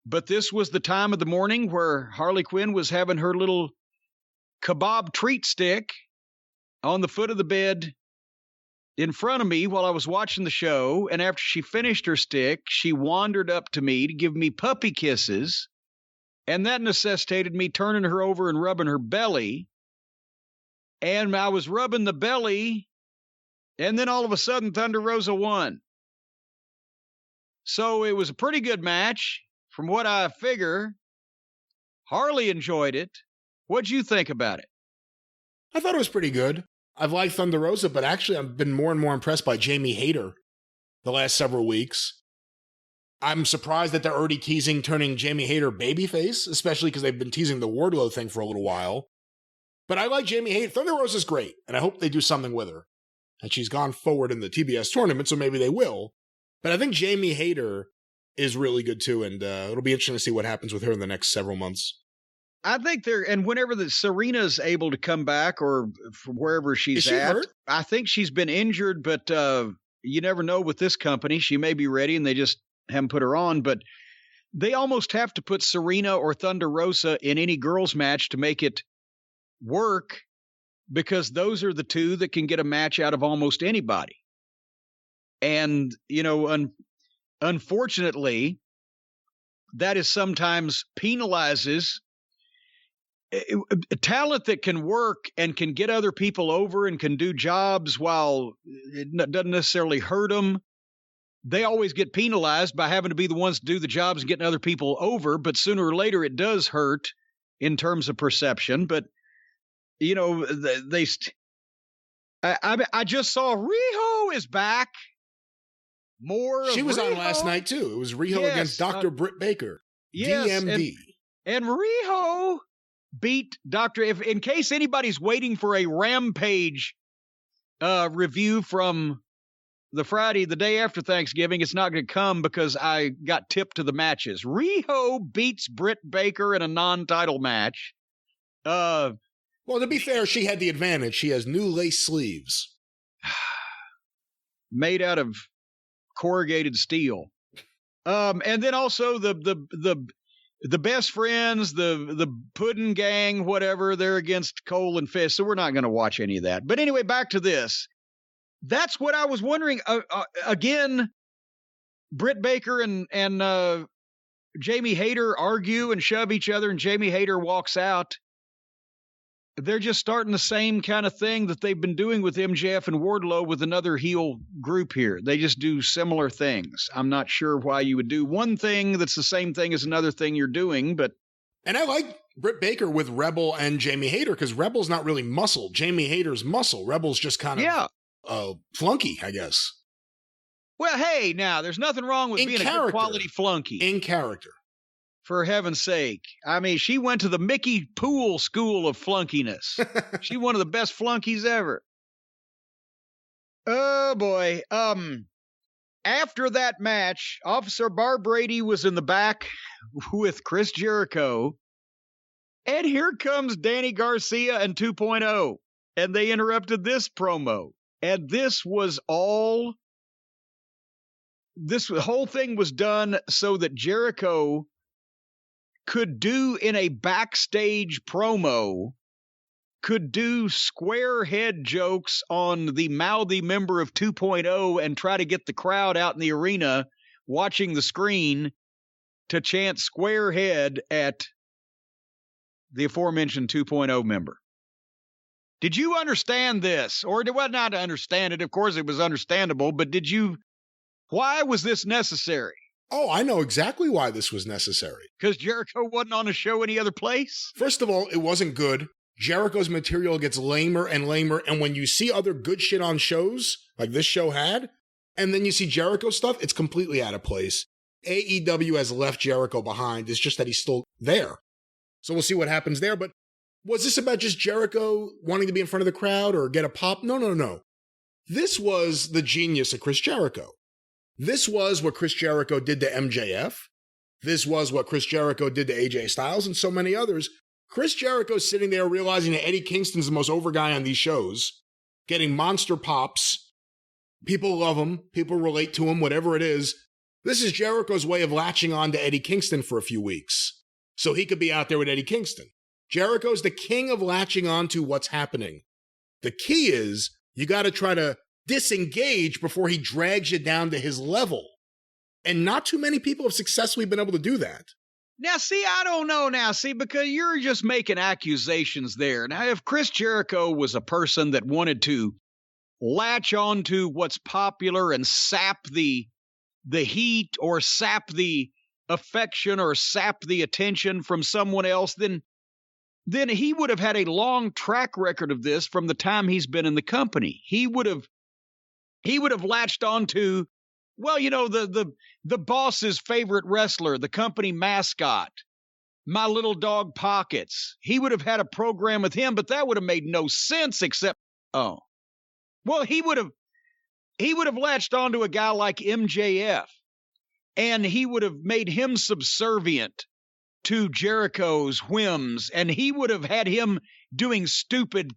But this was the time of the morning where Harley Quinn was having her little kebab treat stick on the foot of the bed in front of me while I was watching the show, and after she finished her stick, she wandered up to me to give me puppy kisses, and that necessitated me turning her over and rubbing her belly, and I was rubbing the belly, and then all of a sudden Thunder Rosa won. So it was a pretty good match, from what I figure. Harley enjoyed it. What'd you think about it? I thought it was pretty good. I've liked Thunder Rosa, but actually I've been more and more impressed by Jamie Hayter the last several weeks. I'm surprised that they're already teasing turning Jamie Hayter babyface, especially because they've been teasing the Wardlow thing for a little while. But I like Jamie Hayter. Thunder Rosa's great, and I hope they do something with her. And she's gone forward in the TBS tournament, so maybe they will. But I think Jamie Hayter is really good too, and it'll be interesting to see what happens with her in the next several months. I think and whenever Serena's able to come back or from wherever she's at, hurt? I think she's been injured, but you never know with this company. She may be ready and they just haven't put her on, but they almost have to put Serena or Thunder Rosa in any girls match to make it work, because those are the two that can get a match out of almost anybody. And, unfortunately, that is sometimes penalizes talent that can work and can get other people over and can do jobs while it doesn't necessarily hurt them. They always get penalized by having to be the ones to do the jobs and getting other people over. But sooner or later, it does hurt in terms of perception. But, I just saw Riho is back. She was Riho. On last night, too. It was Riho against Dr. Britt Baker. Yes, DMD. And Riho beat Dr. In case anybody's waiting for a Rampage review from the Friday, the day after Thanksgiving, it's not going to come because I got tipped to the matches. Riho beats Britt Baker in a non-title match. Well, to be fair, she had the advantage. She has new lace sleeves. Made out of corrugated steel. And then also the best friends, the Puddin' Gang, whatever, they're against Cole and Fist, so we're not going to watch any of that. But anyway, back to this. That's what I was wondering. Again, Britt Baker and Jamie Hayter argue and shove each other, and Jamie Hayter walks out. They're just starting the same kind of thing that they've been doing with MJF and Wardlow with another heel group here. They just do similar things. I'm not sure why you would do one thing that's the same thing as another thing you're doing, but... And I like Britt Baker with Rebel and Jamie Hayter, because Rebel's not really muscle. Jamie Hayter's muscle. Rebel's just kind of flunky, I guess. Well, hey, now, there's nothing wrong with being a good quality flunky. In character. For heaven's sake. I mean, she went to the Mickey Poole School of Flunkiness. She's one of the best flunkies ever. Oh, boy. After that match, Officer Bar Brady was in the back with Chris Jericho. And here comes Danny Garcia and 2.0. And they interrupted this promo. And the whole thing was done so that Jericho could do in a backstage promo, could do square head jokes on the mouthy member of 2.0 and try to get the crowd out in the arena watching the screen to chant square head at the aforementioned 2.0 member. Did you understand this? Or did I not understand it? Of course it was understandable, but why was this necessary? Oh, I know exactly why this was necessary. Because Jericho wasn't on a show any other place? First of all, it wasn't good. Jericho's material gets lamer and lamer, and when you see other good shit on shows, like this show had, and then you see Jericho stuff, it's completely out of place. AEW has left Jericho behind. It's just that he's still there. So we'll see what happens there. But was this about just Jericho wanting to be in front of the crowd or get a pop? No. This was the genius of Chris Jericho. This was what Chris Jericho did to MJF. This was what Chris Jericho did to AJ Styles and so many others. Chris Jericho's sitting there realizing that Eddie Kingston's the most over guy on these shows, getting monster pops. People love him. People relate to him, whatever it is. This is Jericho's way of latching on to Eddie Kingston for a few weeks so he could be out there with Eddie Kingston. Jericho's the king of latching on to what's happening. The key is you got to try to disengage before he drags you down to his level. And not too many people have successfully been able to do that. Now, see, I don't know now. See, because you're just making accusations there. Now, if Chris Jericho was a person that wanted to latch on to what's popular and sap the heat or sap the affection or sap the attention from someone else, then then he would have had a long track record of this from the time he's been in the company. He would have latched on to, well, the boss's favorite wrestler, the company mascot, My Little Dog Pockets. He would have had a program with him, but that would have made no sense except, well, he would have latched on to a guy like MJF, and he would have made him subservient to Jericho's whims, and he would have had him doing stupid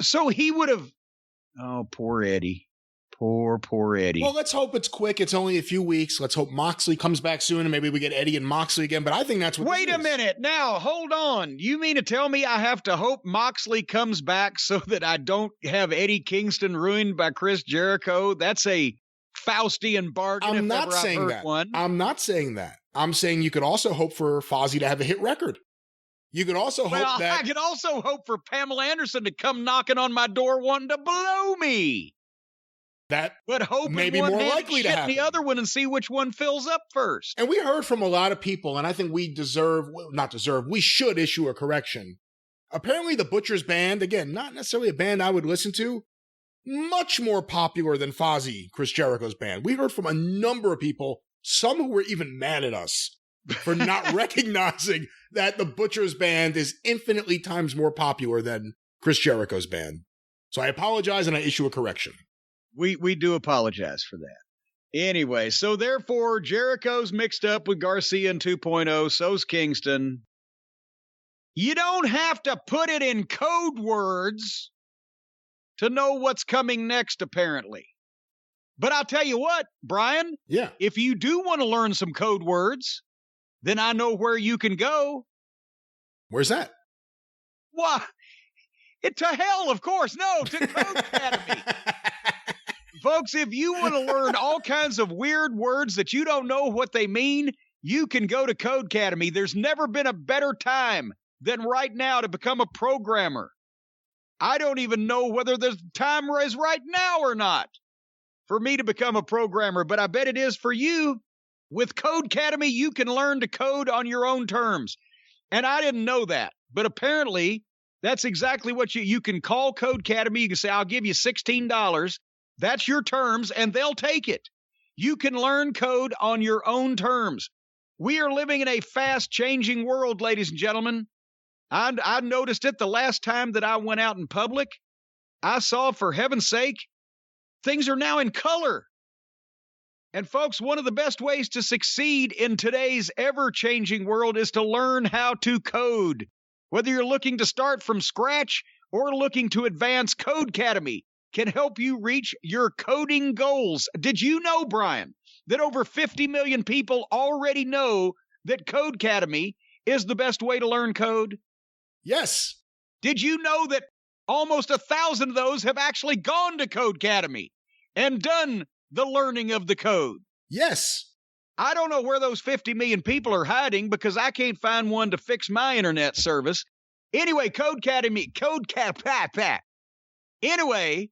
so he would have, poor Eddie. Poor Eddie. Well, let's hope it's quick. It's only a few weeks. Let's hope Moxley comes back soon, and maybe we get Eddie and Moxley again, but I think that's what Wait a minute. Now, hold on. You mean to tell me I have to hope Moxley comes back so that I don't have Eddie Kingston ruined by Chris Jericho? That's a Faustian bargain. I'm not saying that. I'm not saying that. I'm saying you could also hope for Fozzy to have a hit record. You could also hope that... I could also hope for Pamela Anderson to come knocking on my door wanting to blow me. That but may be more likely to happen. The other one and see which one fills up first. And we heard from a lot of people, and I think we should issue a correction. Apparently the Butcher's Band, again, not necessarily a band I would listen to, much more popular than Fozzy, Chris Jericho's band. We heard from a number of people, some who were even mad at us for not recognizing that the Butcher's Band is infinitely times more popular than Chris Jericho's band. So I apologize and I issue a correction. We do apologize for that. Anyway, so therefore, Jericho's mixed up with Garcia in 2.0, so's Kingston. You don't have to put it in code words to know what's coming next, apparently. But I'll tell you what, Brian. Yeah. If you do want to learn some code words, then I know where you can go. Where's that? Why? To hell, of course. No, to Codecademy. Folks, if you want to learn all kinds of weird words that you don't know what they mean, you can go to Codecademy. There's never been a better time than right now to become a programmer. I don't even know whether the time is right now or not for me to become a programmer, but I bet it is for you. With Codecademy, you can learn to code on your own terms. And I didn't know that, but apparently that's exactly what you can call Codecademy. You can say, I'll give you $16. That's your terms, and they'll take it. You can learn code on your own terms. We are living in a fast-changing world, ladies and gentlemen. I noticed it the last time that I went out in public. I saw, for heaven's sake, things are now in color. And folks, one of the best ways to succeed in today's ever-changing world is to learn how to code. Whether you're looking to start from scratch or looking to advance, Codecademy can help you reach your coding goals. Did you know, Brian, that over 50 million people already know that Codecademy is the best way to learn code? Yes. Did you know that almost 1,000 of those have actually gone to Codecademy and done the learning of the code? Yes. I don't know where those 50 million people are hiding because I can't find one to fix my internet service. Anyway, Codecademy. Anyway,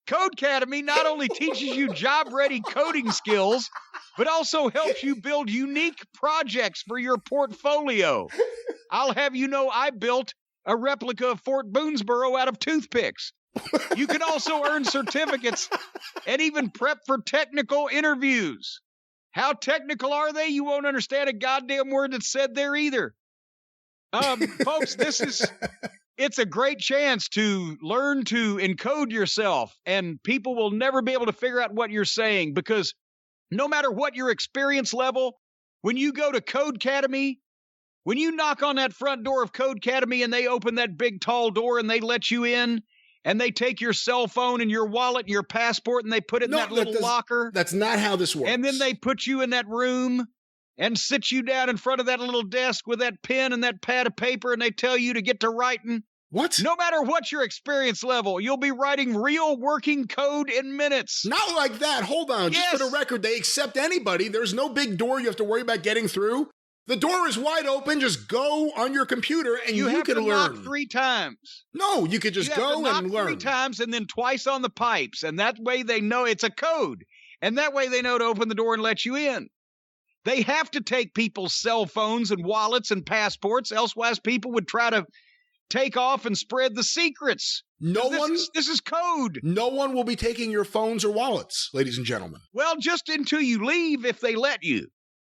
Codecademy not only teaches you job-ready coding skills, but also helps you build unique projects for your portfolio. I'll have you know I built a replica of Fort Boonesboro out of toothpicks. You can also earn certificates and even prep for technical interviews. How technical are they? You won't understand a goddamn word that's said there either. Folks, it's a great chance to learn to encode yourself, and people will never be able to figure out what you're saying because no matter what your experience level, when you go to Codecademy, when you knock on that front door of Codecademy and they open that big tall door and they let you in and they take your cell phone and your wallet and your passport and they put it in that little locker. That's not how this works. And then they put you in that room and sit you down in front of that little desk with that pen and that pad of paper, and they tell you to get to writing. What? No matter what your experience level, you'll be writing real working code in minutes. Not like that. Hold on. Yes. Just for the record, they accept anybody. There's no big door you have to worry about getting through. The door is wide open. Just go on your computer and you can learn. Knock 3 times. No, you could just go and learn. 3 times and then twice on the pipes. And that way they know it's a code. And that way they know to open the door and let you in. They have to take people's cell phones and wallets and passports. Elsewise, people would try to take off and spread the secrets. This is code. No one will be taking your phones or wallets, ladies and gentlemen. Well, just until you leave, if they let you.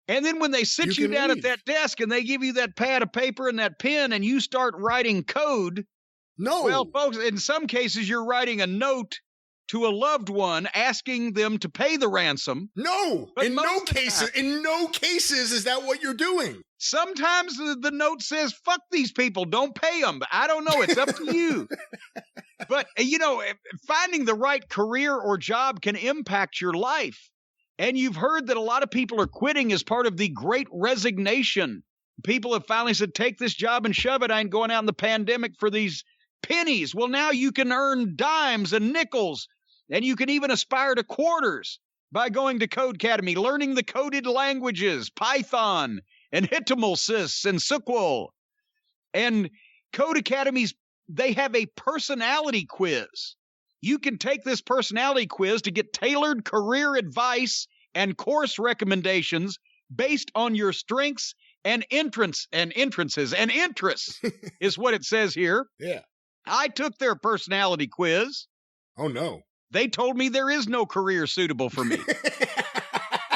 And then when they sit you down at that desk and they give you that pad of paper and that pen and you start writing code. No. Well, folks, in some cases, you're writing a note to a loved one asking them to pay the ransom. No. In no cases is that what you're doing. Sometimes the note says, fuck these people, don't pay them. I don't know. It's up to you. But, finding the right career or job can impact your life. And you've heard that a lot of people are quitting as part of the Great Resignation. People have finally said, take this job and shove it. I ain't going out in the pandemic for these pennies. Well, now you can earn dimes and nickels, and you can even aspire to quarters by going to Codecademy, learning the coded languages, Python and HTML, and SQL. And Codecademy's, they have a personality quiz. You can take this personality quiz to get tailored career advice and course recommendations based on your strengths and interests is what it says here. Yeah. I took their personality quiz. Oh, no. They told me there is no career suitable for me.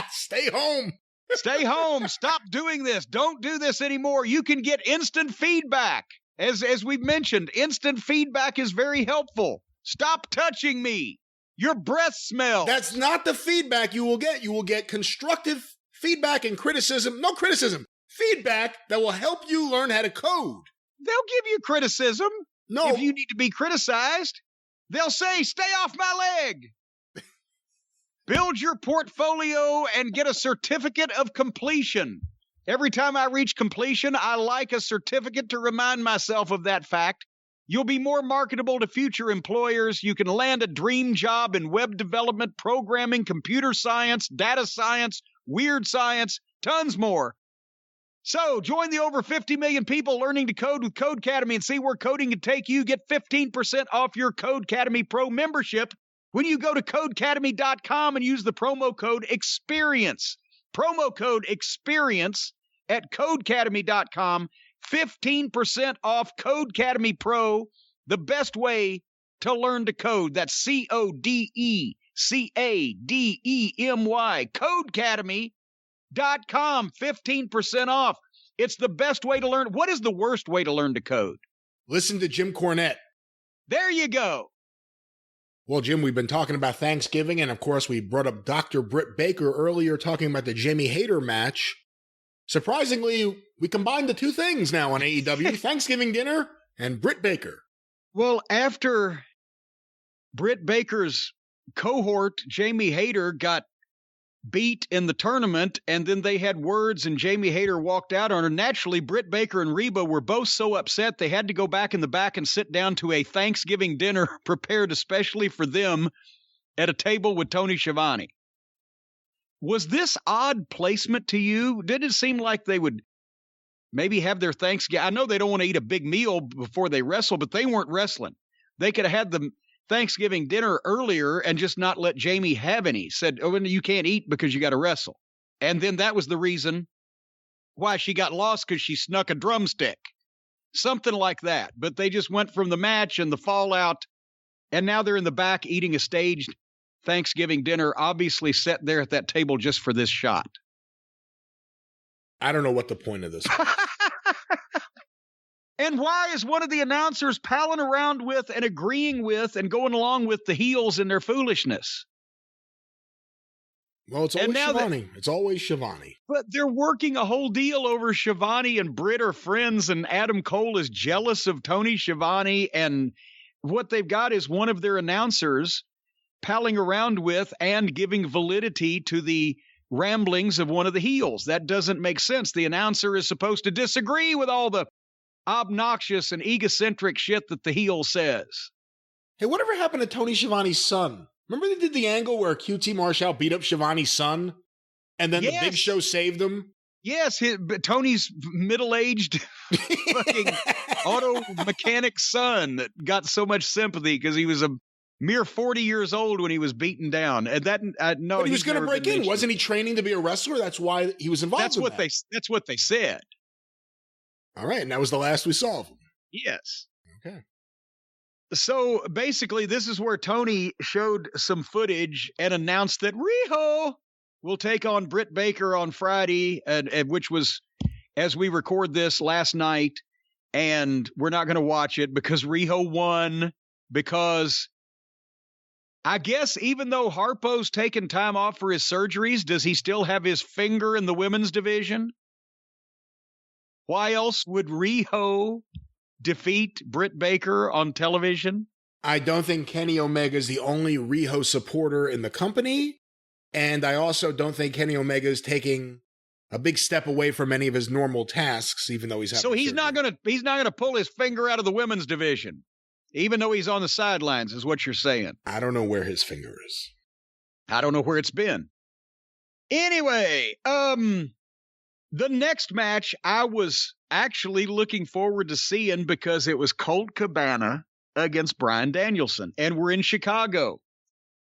Stay home. Stay home. Stop doing this. Don't do this anymore. You can get instant feedback. As we've mentioned, instant feedback is very helpful. Stop touching me. Your breath smells. That's not the feedback you will get. You will get constructive feedback and criticism. No criticism. Feedback that will help you learn how to code. They'll give you criticism. No. If you need to be criticized, they'll say, stay off my leg. Build your portfolio and get a certificate of completion. Every time I reach completion, I like a certificate to remind myself of that fact. You'll be more marketable to future employers. You can land a dream job in web development, programming, computer science, data science, weird science, tons more. So join the over 50 million people learning to code with Codecademy and see where coding can take you. Get 15% off your Codecademy Pro membership when you go to Codecademy.com and use the promo code EXPERIENCE. Promo code EXPERIENCE at Codecademy.com. 15% off Codecademy Pro, the best way to learn to code. That's Codecademy, Codecademy.com, 15% off. It's the best way to learn. What is the worst way to learn to code? Listen to Jim Cornette. There you go. Well, Jim, we've been talking about Thanksgiving, and of course, we brought up Dr. Britt Baker earlier talking about the Jamie Hayter match. Surprisingly, we combined the two things now on AEW, Thanksgiving dinner and Britt Baker. Well, after Britt Baker's cohort, Jamie Hayter, got beat in the tournament, and then they had words and Jamie Hayter walked out on her. Naturally, Britt Baker and Reba were both so upset they had to go back in the back and sit down to a Thanksgiving dinner prepared especially for them at a table with Tony Schiavone. Was this odd placement to you? Did it seem like they would maybe have their Thanksgiving? I know they don't want to eat a big meal before they wrestle, but they weren't wrestling. They could have had the Thanksgiving dinner earlier and just not let Jamie have any. Said, oh, you can't eat because you got to wrestle. And then that was the reason why she got lost, because she snuck a drumstick. Something like that. But they just went from the match and the fallout, and now they're in the back eating a staged Thanksgiving dinner, obviously set there at that table just for this shot. I don't know what the point of this is. And why is one of the announcers palling around with and agreeing with and going along with the heels in their foolishness? Well, it's always Schiavone. It's always Schiavone. But they're working a whole deal over Schiavone and Britt are friends, and Adam Cole is jealous of Tony Schiavone, and what they've got is one of their announcers palling around with and giving validity to the ramblings of one of the heels. That doesn't make sense. The announcer is supposed to disagree with all the obnoxious and egocentric shit that the heel says. Hey, whatever happened to Tony Schiavone's son? Remember they did the angle where QT Marshall beat up Schiavone's son? And then the Big Show saved him? Yes, Tony's middle-aged fucking auto mechanic son that got so much sympathy because he was a Mere 40 years old when he was beaten down. And that, no. But he was going to break in. Wasn't he training to be a wrestler? That's why he was involved in that. That's what they said. All right. And that was the last we saw of him. Yes. Okay. So basically, this is where Tony showed some footage and announced that Riho will take on Britt Baker on Friday, and which was, as we record this, last night. And we're not going to watch it because Riho won, because I guess even though Harpo's taken time off for his surgeries, does he still have his finger in the women's division? Why else would Riho defeat Britt Baker on television? I don't think Kenny Omega is the only Riho supporter in the company. And I also don't think Kenny Omega is taking a big step away from any of his normal tasks, even though he's having surgery. Not gonna pull his finger out of the women's division, even though he's on the sidelines, is what you're saying. I don't know where his finger is. I don't know where it's been. Anyway, the next match I was actually looking forward to seeing because it was Colt Cabana against Bryan Danielson. And we're in Chicago,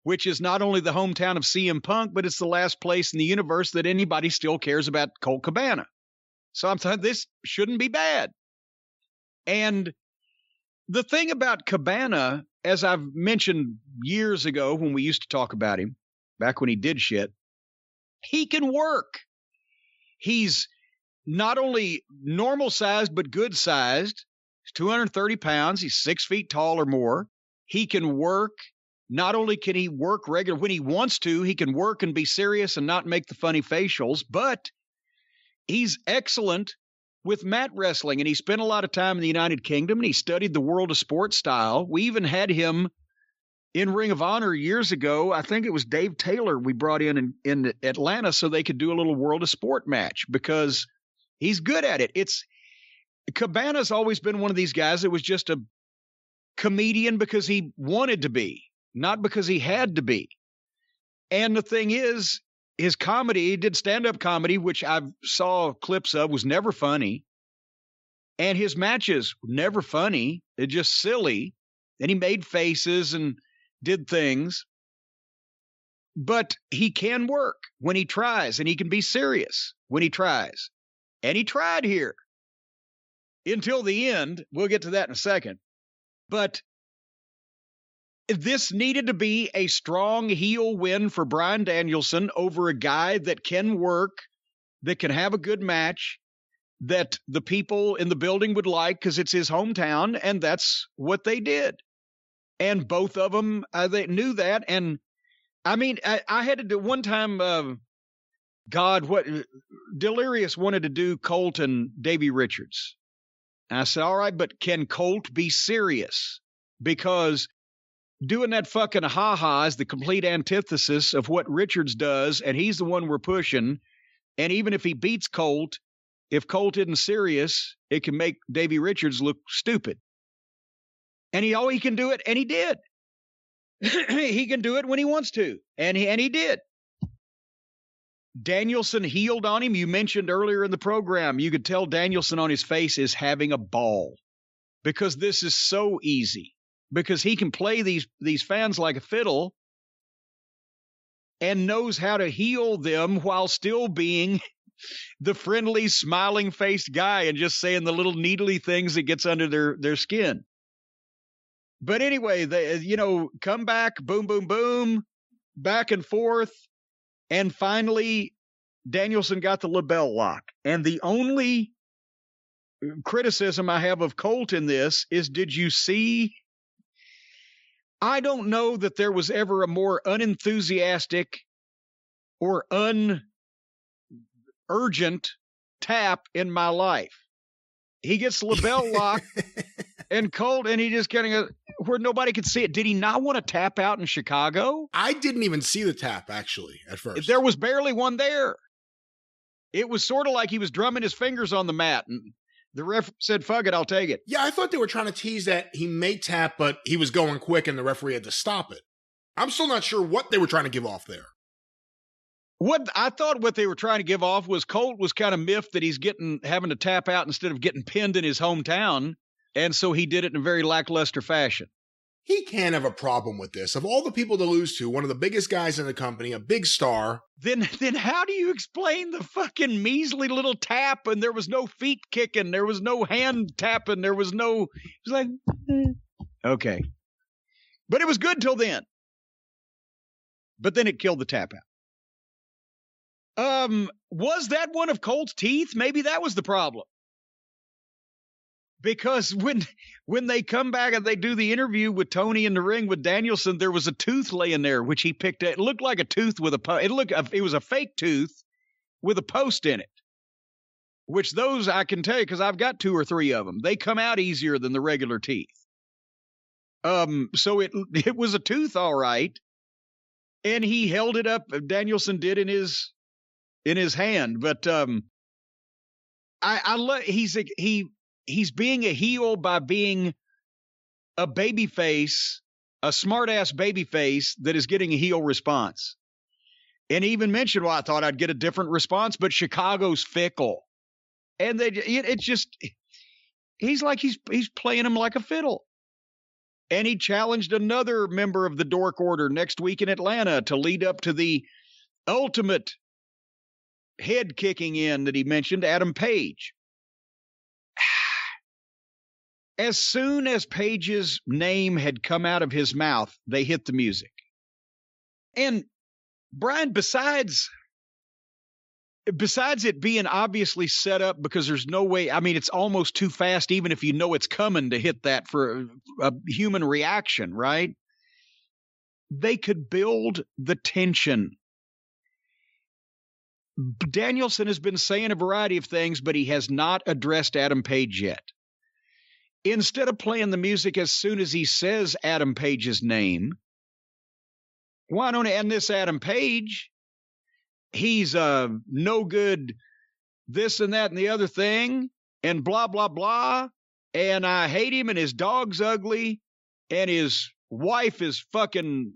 which is not only the hometown of CM Punk, but it's the last place in the universe that anybody still cares about Colt Cabana. So I'm saying this shouldn't be bad. And the thing about Cabana, as I've mentioned years ago when we used to talk about him, back when he did shit, he can work. He's not only normal sized, but good sized. He's 230 pounds. He's 6 feet tall or more. He can work. Not only can he work regular when he wants to, he can work and be serious and not make the funny facials, but he's excellent with mat wrestling. And he spent a lot of time in the United Kingdom, and he studied the world of sports style. We even had him in Ring of Honor years ago. I think it was Dave Taylor we brought in Atlanta so they could do a little world of sport match because he's good at it. Cabana's always been one of these guys that was just a comedian because he wanted to be, not because he had to be. And the thing is, his comedy, he did stand-up comedy, which I saw clips of, was never funny. And his matches were never funny. They're just silly. And he made faces and did things. But he can work when he tries, and he can be serious when he tries. And he tried here until the end. We'll get to that in a second. But this needed to be a strong heel win for Bryan Danielson over a guy that can work, that can have a good match, that the people in the building would like because it's his hometown, and that's what they did. And both of them, they knew that. And I mean, I had to do one time, Delirious wanted to do Colt and Davey Richards. And I said, all right, but can Colt be serious? Because doing that fucking ha-ha is the complete antithesis of what Richards does, and he's the one we're pushing. And even if he beats Colt, if Colt isn't serious, it can make Davey Richards look stupid. And he can do it, and he did. He can do it when he wants to, and he did. Danielson healed on him. You mentioned earlier in the program, you could tell Danielson on his face is having a ball because this is so easy. Because he can play these fans like a fiddle and knows how to heal them while still being the friendly, smiling-faced guy and just saying the little needly things that gets under their skin. But anyway, they come back, boom, boom, boom, back and forth, and finally Danielson got the label lock. And the only criticism I have of Colt in this is, did you see? I don't know that there was ever a more unenthusiastic or urgent tap in my life. He gets the label lock and Colt, and he just kind of where nobody could see it. Did he not want to tap out in Chicago? I didn't even see the tap, actually, at first. There was barely one there. It was sort of like he was drumming his fingers on the mat, and the ref said, fuck it, I'll take it. Yeah, I thought they were trying to tease that he may tap, but he was going quick and the referee had to stop it. I'm still not sure what they were trying to give off there. What I thought what they were trying to give off was Colt was kind of miffed that he's having to tap out instead of getting pinned in his hometown, and so he did it in a very lackluster fashion. he can't have a problem with this. Of all the people to lose to, one of the biggest guys in the company, a big star. Then how do you explain the fucking measly little tap, and there was no feet kicking, there was no hand tapping, there was no, it was like, okay. But it was good till then. But then it killed the tap out. Was that one of Colt's teeth? Maybe that was the problem. Because when they come back and they do the interview with Tony in the ring with Danielson, there was a tooth laying there, which he picked. It looked like a tooth with it was a fake tooth with a post in it. Which those I can tell you because I've got 2 or 3 of them. They come out easier than the regular teeth. So it was a tooth, all right, and he held it up. Danielson did in his hand, but I love he's being a heel by being a babyface, a smart-ass babyface that is getting a heel response. And he even mentioned, well, I thought I'd get a different response, but Chicago's fickle. And it's just, he's playing him like a fiddle. And he challenged another member of the Dork Order next week in Atlanta to lead up to the ultimate head kicking in that he mentioned, Adam Page. As soon as Page's name had come out of his mouth, they hit the music. And Brian, besides it being obviously set up because there's no way, I mean, it's almost too fast, even if you know it's coming to hit that for a human reaction, right? They could build the tension. Danielson has been saying a variety of things, but he has not addressed Adam Page yet. Instead of playing the music as soon as he says Adam Page's name, why don't he end this Adam Page? He's no good this and that and the other thing and blah, blah, blah. And I hate him and his dog's ugly and his wife is fucking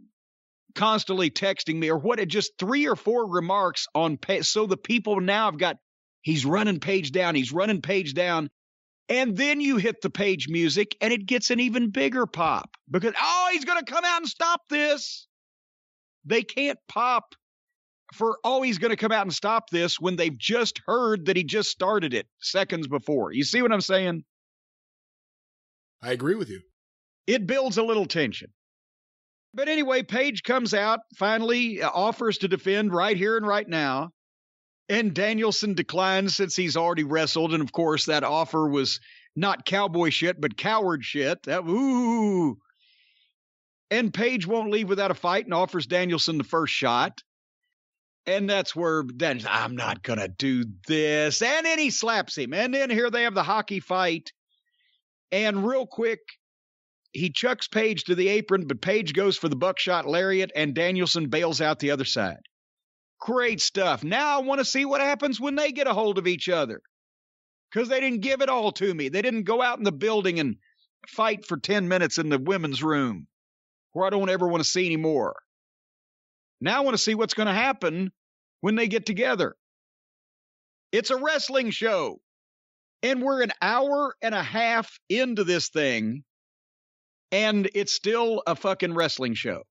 constantly texting me or what, just 3 or 4 remarks on Page. So the people now have got, he's running Page down. He's running Page down. And then you hit the Page music and it gets an even bigger pop because, oh, he's going to come out and stop this. They can't pop for, oh, he's going to come out and stop this when they've just heard that he just started it seconds before. You see what I'm saying? I agree with you. It builds a little tension. But anyway, Page comes out, finally offers to defend right here and right now. And Danielson declines since he's already wrestled. And, of course, that offer was not cowboy shit, but coward shit. Ooh. And Page won't leave without a fight and offers Danielson the first shot. And that's where Danielson, I'm not going to do this. And then he slaps him. And then here they have the hockey fight. And real quick, he chucks Page to the apron, but Page goes for the buckshot lariat, and Danielson bails out the other side. Great stuff. Now I want to see what happens when they get a hold of each other. Because they didn't give it all to me. They didn't go out in the building and fight for 10 minutes in the women's room, where I don't ever want to see anymore. Now I want to see what's going to happen when they get together. It's a wrestling show. And we're an hour and a half into this thing, and it's still a fucking wrestling show.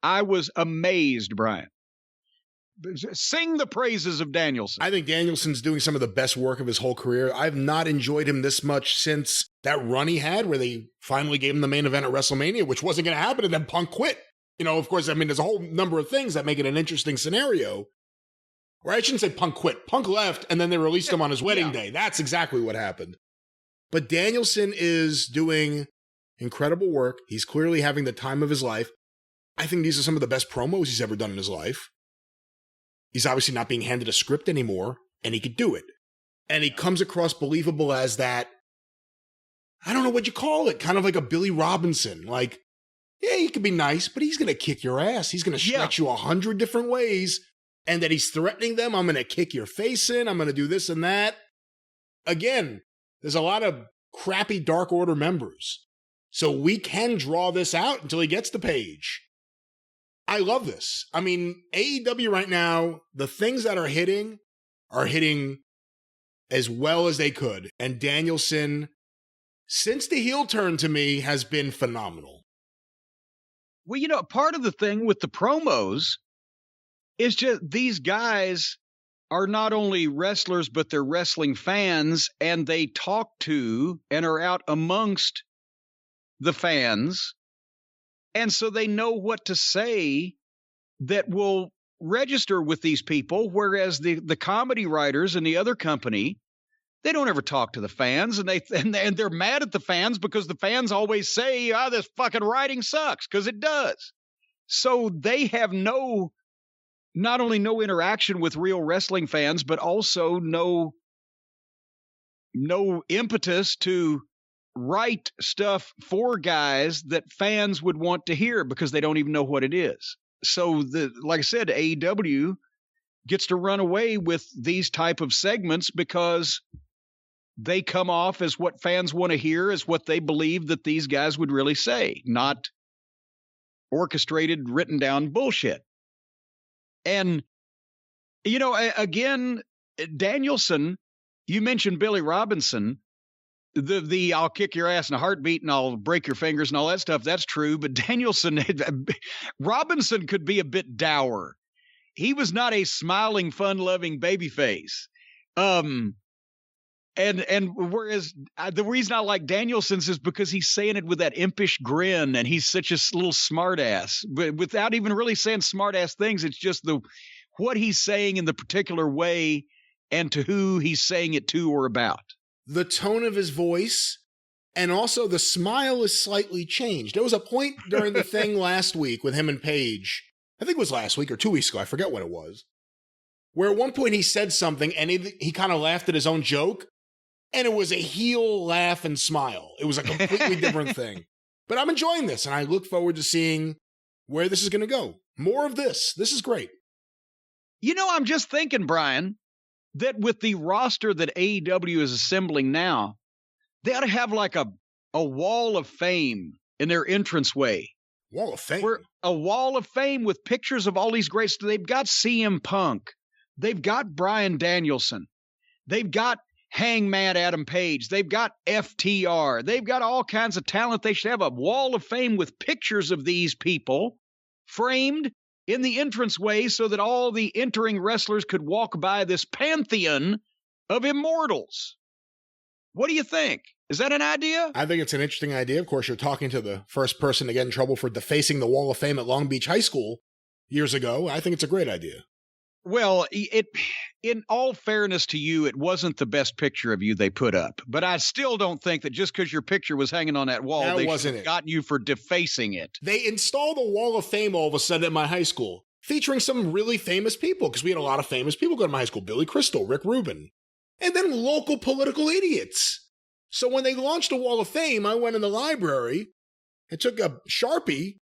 I was amazed, Brian. Sing the praises of Danielson. I think Danielson's doing some of the best work of his whole career. I've not enjoyed him this much since that run he had where they finally gave him the main event at WrestleMania, which wasn't going to happen, and then Punk quit. You know, of course, I mean, there's a whole number of things that make it an interesting scenario. Or I shouldn't say Punk quit. Punk left, and then they released him on his wedding day. That's exactly what happened. But Danielson is doing incredible work. He's clearly having the time of his life. I think these are some of the best promos he's ever done in his life. He's obviously not being handed a script anymore, and he could do it. And he comes across believable as that, I don't know what you call it, kind of like a Billy Robinson. Like, yeah, he could be nice, but he's going to kick your ass. He's going to stretch you 100 different ways, and that he's threatening them. I'm going to kick your face in. I'm going to do this and that. Again, there's a lot of crappy Dark Order members. So we can draw this out until he gets to Page. I love this. I mean, AEW right now, the things that are hitting as well as they could. And Danielson, since the heel turn to me, has been phenomenal. Well, part of the thing with the promos is just these guys are not only wrestlers, but they're wrestling fans, and they talk to and are out amongst the fans. And so they know what to say that will register with these people, whereas the comedy writers in the other company, they don't ever talk to the fans, and they're mad at the fans because the fans always say, this fucking writing sucks, because it does. So they have not only no interaction with real wrestling fans, but also no impetus to write stuff for guys that fans would want to hear because they don't even know what it is. So like I said, AEW gets to run away with these type of segments because they come off as what fans want to hear, as what they believe that these guys would really say, not orchestrated, written down bullshit. And, again, Danielson, you mentioned Billy Robinson, the I'll kick your ass in a heartbeat and I'll break your fingers and all that stuff. That's true. But Robinson could be a bit dour. He was not a smiling, fun-loving babyface. And whereas the reason I like Danielson's is because he's saying it with that impish grin, and he's such a little smartass, but without even really saying smartass things. It's just what he's saying in the particular way and to who he's saying it to or about. The tone of his voice, and also the smile is slightly changed. There was a point during the thing last week with him and Paige, I think it was last week or 2 weeks ago, I forget what it was, where at one point he said something and he kind of laughed at his own joke, and it was a heel laugh and smile. It was a completely different thing. But I'm enjoying this, and I look forward to seeing where this is going to go. More of this. This is great. I'm just thinking, Brian, that with the roster that AEW is assembling now, they ought to have like a wall of fame in their entranceway. Wall of Fame? A wall of fame with pictures of all these greats. They've got CM Punk. They've got Bryan Danielson. They've got Hangman Adam Page. They've got FTR. They've got all kinds of talent. They should have a wall of fame with pictures of these people framed in the entranceway so that all the entering wrestlers could walk by this pantheon of immortals. What do you think? Is that an idea? I think it's an interesting idea. Of course, you're talking to the first person to get in trouble for defacing the Wall of Fame at Long Beach High School years ago. I think it's a great idea. Well, in all fairness to you, it wasn't the best picture of you they put up. But I still don't think that just because your picture was hanging on that wall, they should have gotten you for defacing it. They installed a Wall of Fame all of a sudden at my high school, featuring some really famous people, because we had a lot of famous people go to my high school. Billy Crystal, Rick Rubin, and then local political idiots. So when they launched a Wall of Fame, I went in the library and took a Sharpie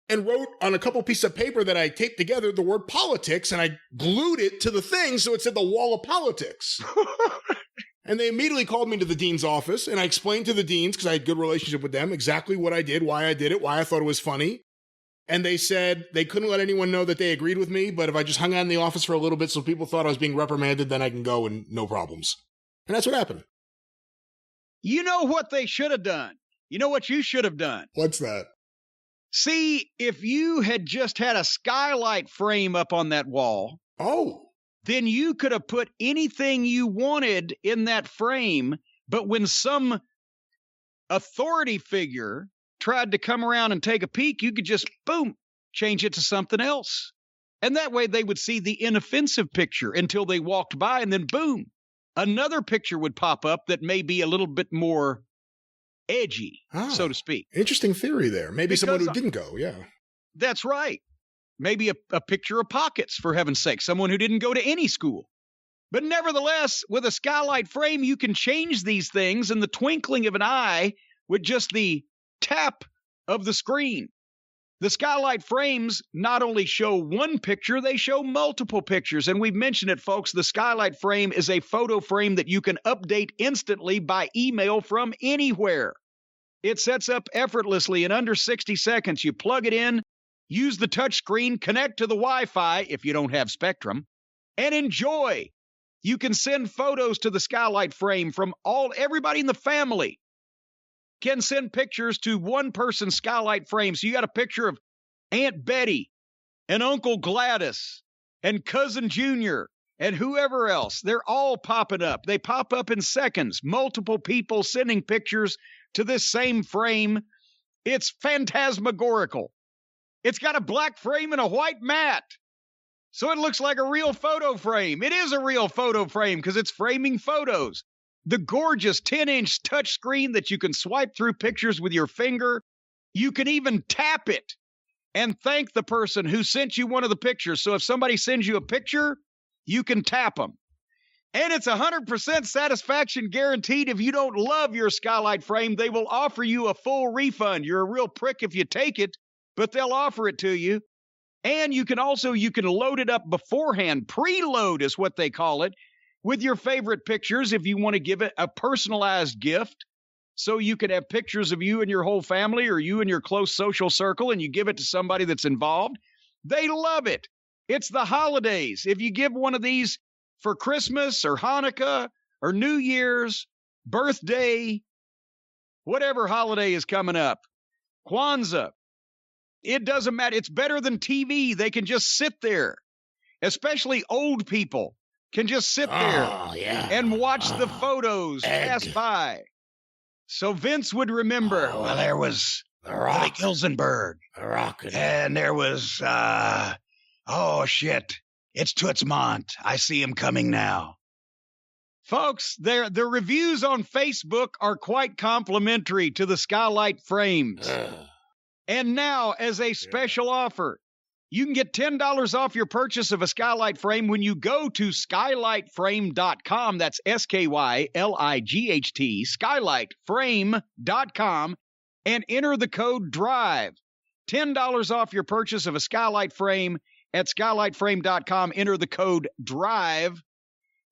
and wrote on a couple pieces of paper that I taped together the word politics, and I glued it to the thing so it said the Wall of Politics. And they immediately called me to the dean's office, and I explained to the deans, because I had good relationship with them, exactly what I did, why I did it, why I thought it was funny. And they said they couldn't let anyone know that they agreed with me, but if I just hung out in the office for a little bit so people thought I was being reprimanded, then I can go and no problems. And that's what happened. You know what they should have done? You know what you should have done? What's that? See, if you had just had a skylight frame up on that wall, then you could have put anything you wanted in that frame, but when some authority figure tried to come around and take a peek, you could just, boom, change it to something else. And that way they would see the inoffensive picture until they walked by, and then boom, another picture would pop up that may be a little bit more edgy, so to speak. Interesting theory there. Maybe someone who didn't go, yeah. That's right. Maybe a picture of pockets, for heaven's sake. Someone who didn't go to any school. But nevertheless, with a skylight frame, you can change these things in the twinkling of an eye with just the tap of the screen. The skylight frames not only show one picture, they show multiple pictures. And we've mentioned it, folks. The skylight frame is a photo frame that you can update instantly by email from anywhere. It sets up effortlessly in under 60 seconds. You plug it in, use the touch screen, connect to the Wi-Fi if you don't have Spectrum, and enjoy. You can send photos to the skylight frame from everybody in the family. Can send pictures to one person's skylight frame. So you got a picture of Aunt Betty and Uncle Gladys and Cousin Junior and whoever else. They're all popping up. They pop up in seconds. Multiple people sending pictures to this same frame. It's phantasmagorical. It's got a black frame and a white mat. So it looks like a real photo frame. It is a real photo frame because it's framing photos. The gorgeous 10-inch touchscreen that you can swipe through pictures with your finger. You can even tap it and thank the person who sent you one of the pictures. So if somebody sends you a picture, you can tap them. And it's 100% satisfaction guaranteed. If you don't love your Skylight frame, they will offer you a full refund. You're a real prick if you take it, but they'll offer it to you. And you can load it up beforehand. Preload is what they call it, with your favorite pictures if you want to give it a personalized gift. So you can have pictures of you and your whole family or you and your close social circle, and you give it to somebody that's involved. They love it. It's the holidays. If you give one of these for Christmas or Hanukkah or New Year's, birthday, whatever holiday is coming up, Kwanzaa, it doesn't matter. It's better than TV. They can just sit there, especially old people can just sit there and watch the photos pass by. So Vince would remember, well, there was Billy Gilzenberg. And there was, oh, shit. It's Tootsmont. I see him coming now. Folks, the reviews on Facebook are quite complimentary to the Skylight frames. And now, as a special offer, you can get $10 off your purchase of a Skylight frame when you go to skylightframe.com. That's SKYLIGHT, skylightframe.com, and enter the code DRIVE. $10 off your purchase of a Skylight frame at skylightframe.com. Enter the code DRIVE,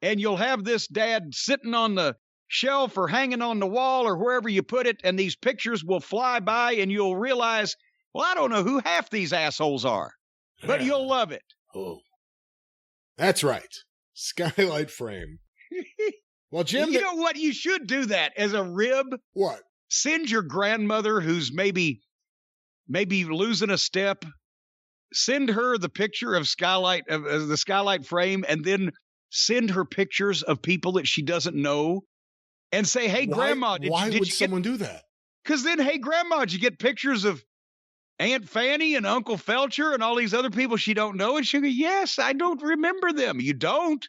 and you'll have this, Dad, sitting on the shelf or hanging on the wall or wherever you put it, and these pictures will fly by, and you'll realize, well, I don't know who half these assholes are. But you'll love it. Oh, that's right. Skylight frame. Well, Jim, you know what? You should do that as a rib. What? Send your grandmother who's maybe losing a step. Send her the picture of the Skylight frame, and then send her pictures of people that she doesn't know, and say, "Hey, Grandma, why would someone do that?" Because then, hey, Grandma, did you get pictures of Aunt Fanny and Uncle Felcher and all these other people she don't know? And she'll go, yes, I don't remember them. You don't?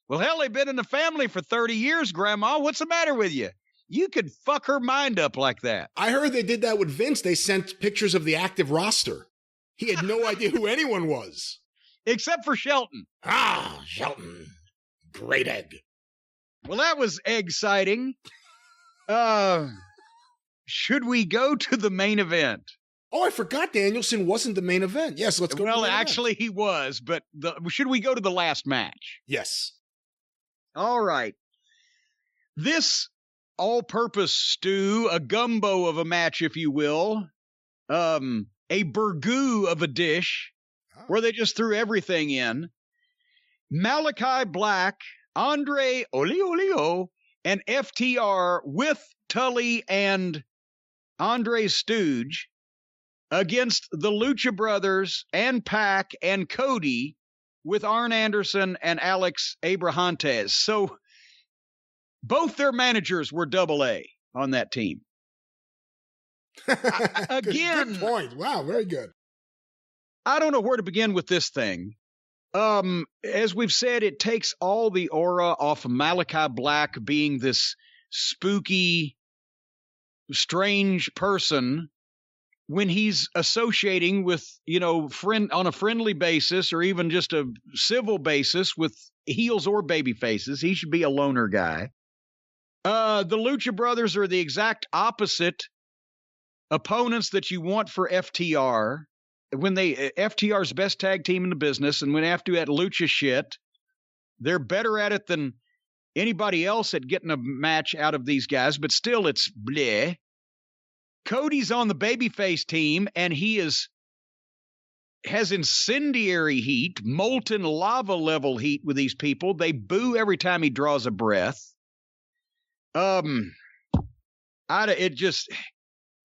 Well, hell, they've been in the family for 30 years, Grandma. What's the matter with you? You could fuck her mind up like that. I heard they did that with Vince. They sent pictures of the active roster. He had no idea who anyone was. Except for Shelton. Ah, Shelton. Great egg. Well, that was egg-citing. Should we go to the main event? Oh, I forgot Danielson wasn't the main event. Yes, let's go. Well, actually, he was, but should we go to the last match? Yes. All right. This all-purpose stew, a gumbo of a match, if you will, a burgoo of a dish, where they just threw everything in. Malachi Black, Andre Olio, and FTR with Tully and Andre Stooge against the Lucha Brothers and Pac and Cody with Arn Anderson and Alex Abrahantes. So both their managers were AA on that team. Again, good point. Wow, very good. I don't know where to begin with this thing. As we've said, it takes all the aura off of Malachi Black being this spooky, strange person when he's associating with, on a friendly basis or even just a civil basis with heels or baby faces. He should be a loner guy. The Lucha Brothers are the exact opposite opponents that you want for FTR. FTR's best tag team in the business, and when they have to at Lucha shit, they're better at it than anybody else at getting a match out of these guys, but still it's bleh. Cody's on the babyface team, and he has incendiary heat, molten lava level heat with these people. They boo every time he draws a breath.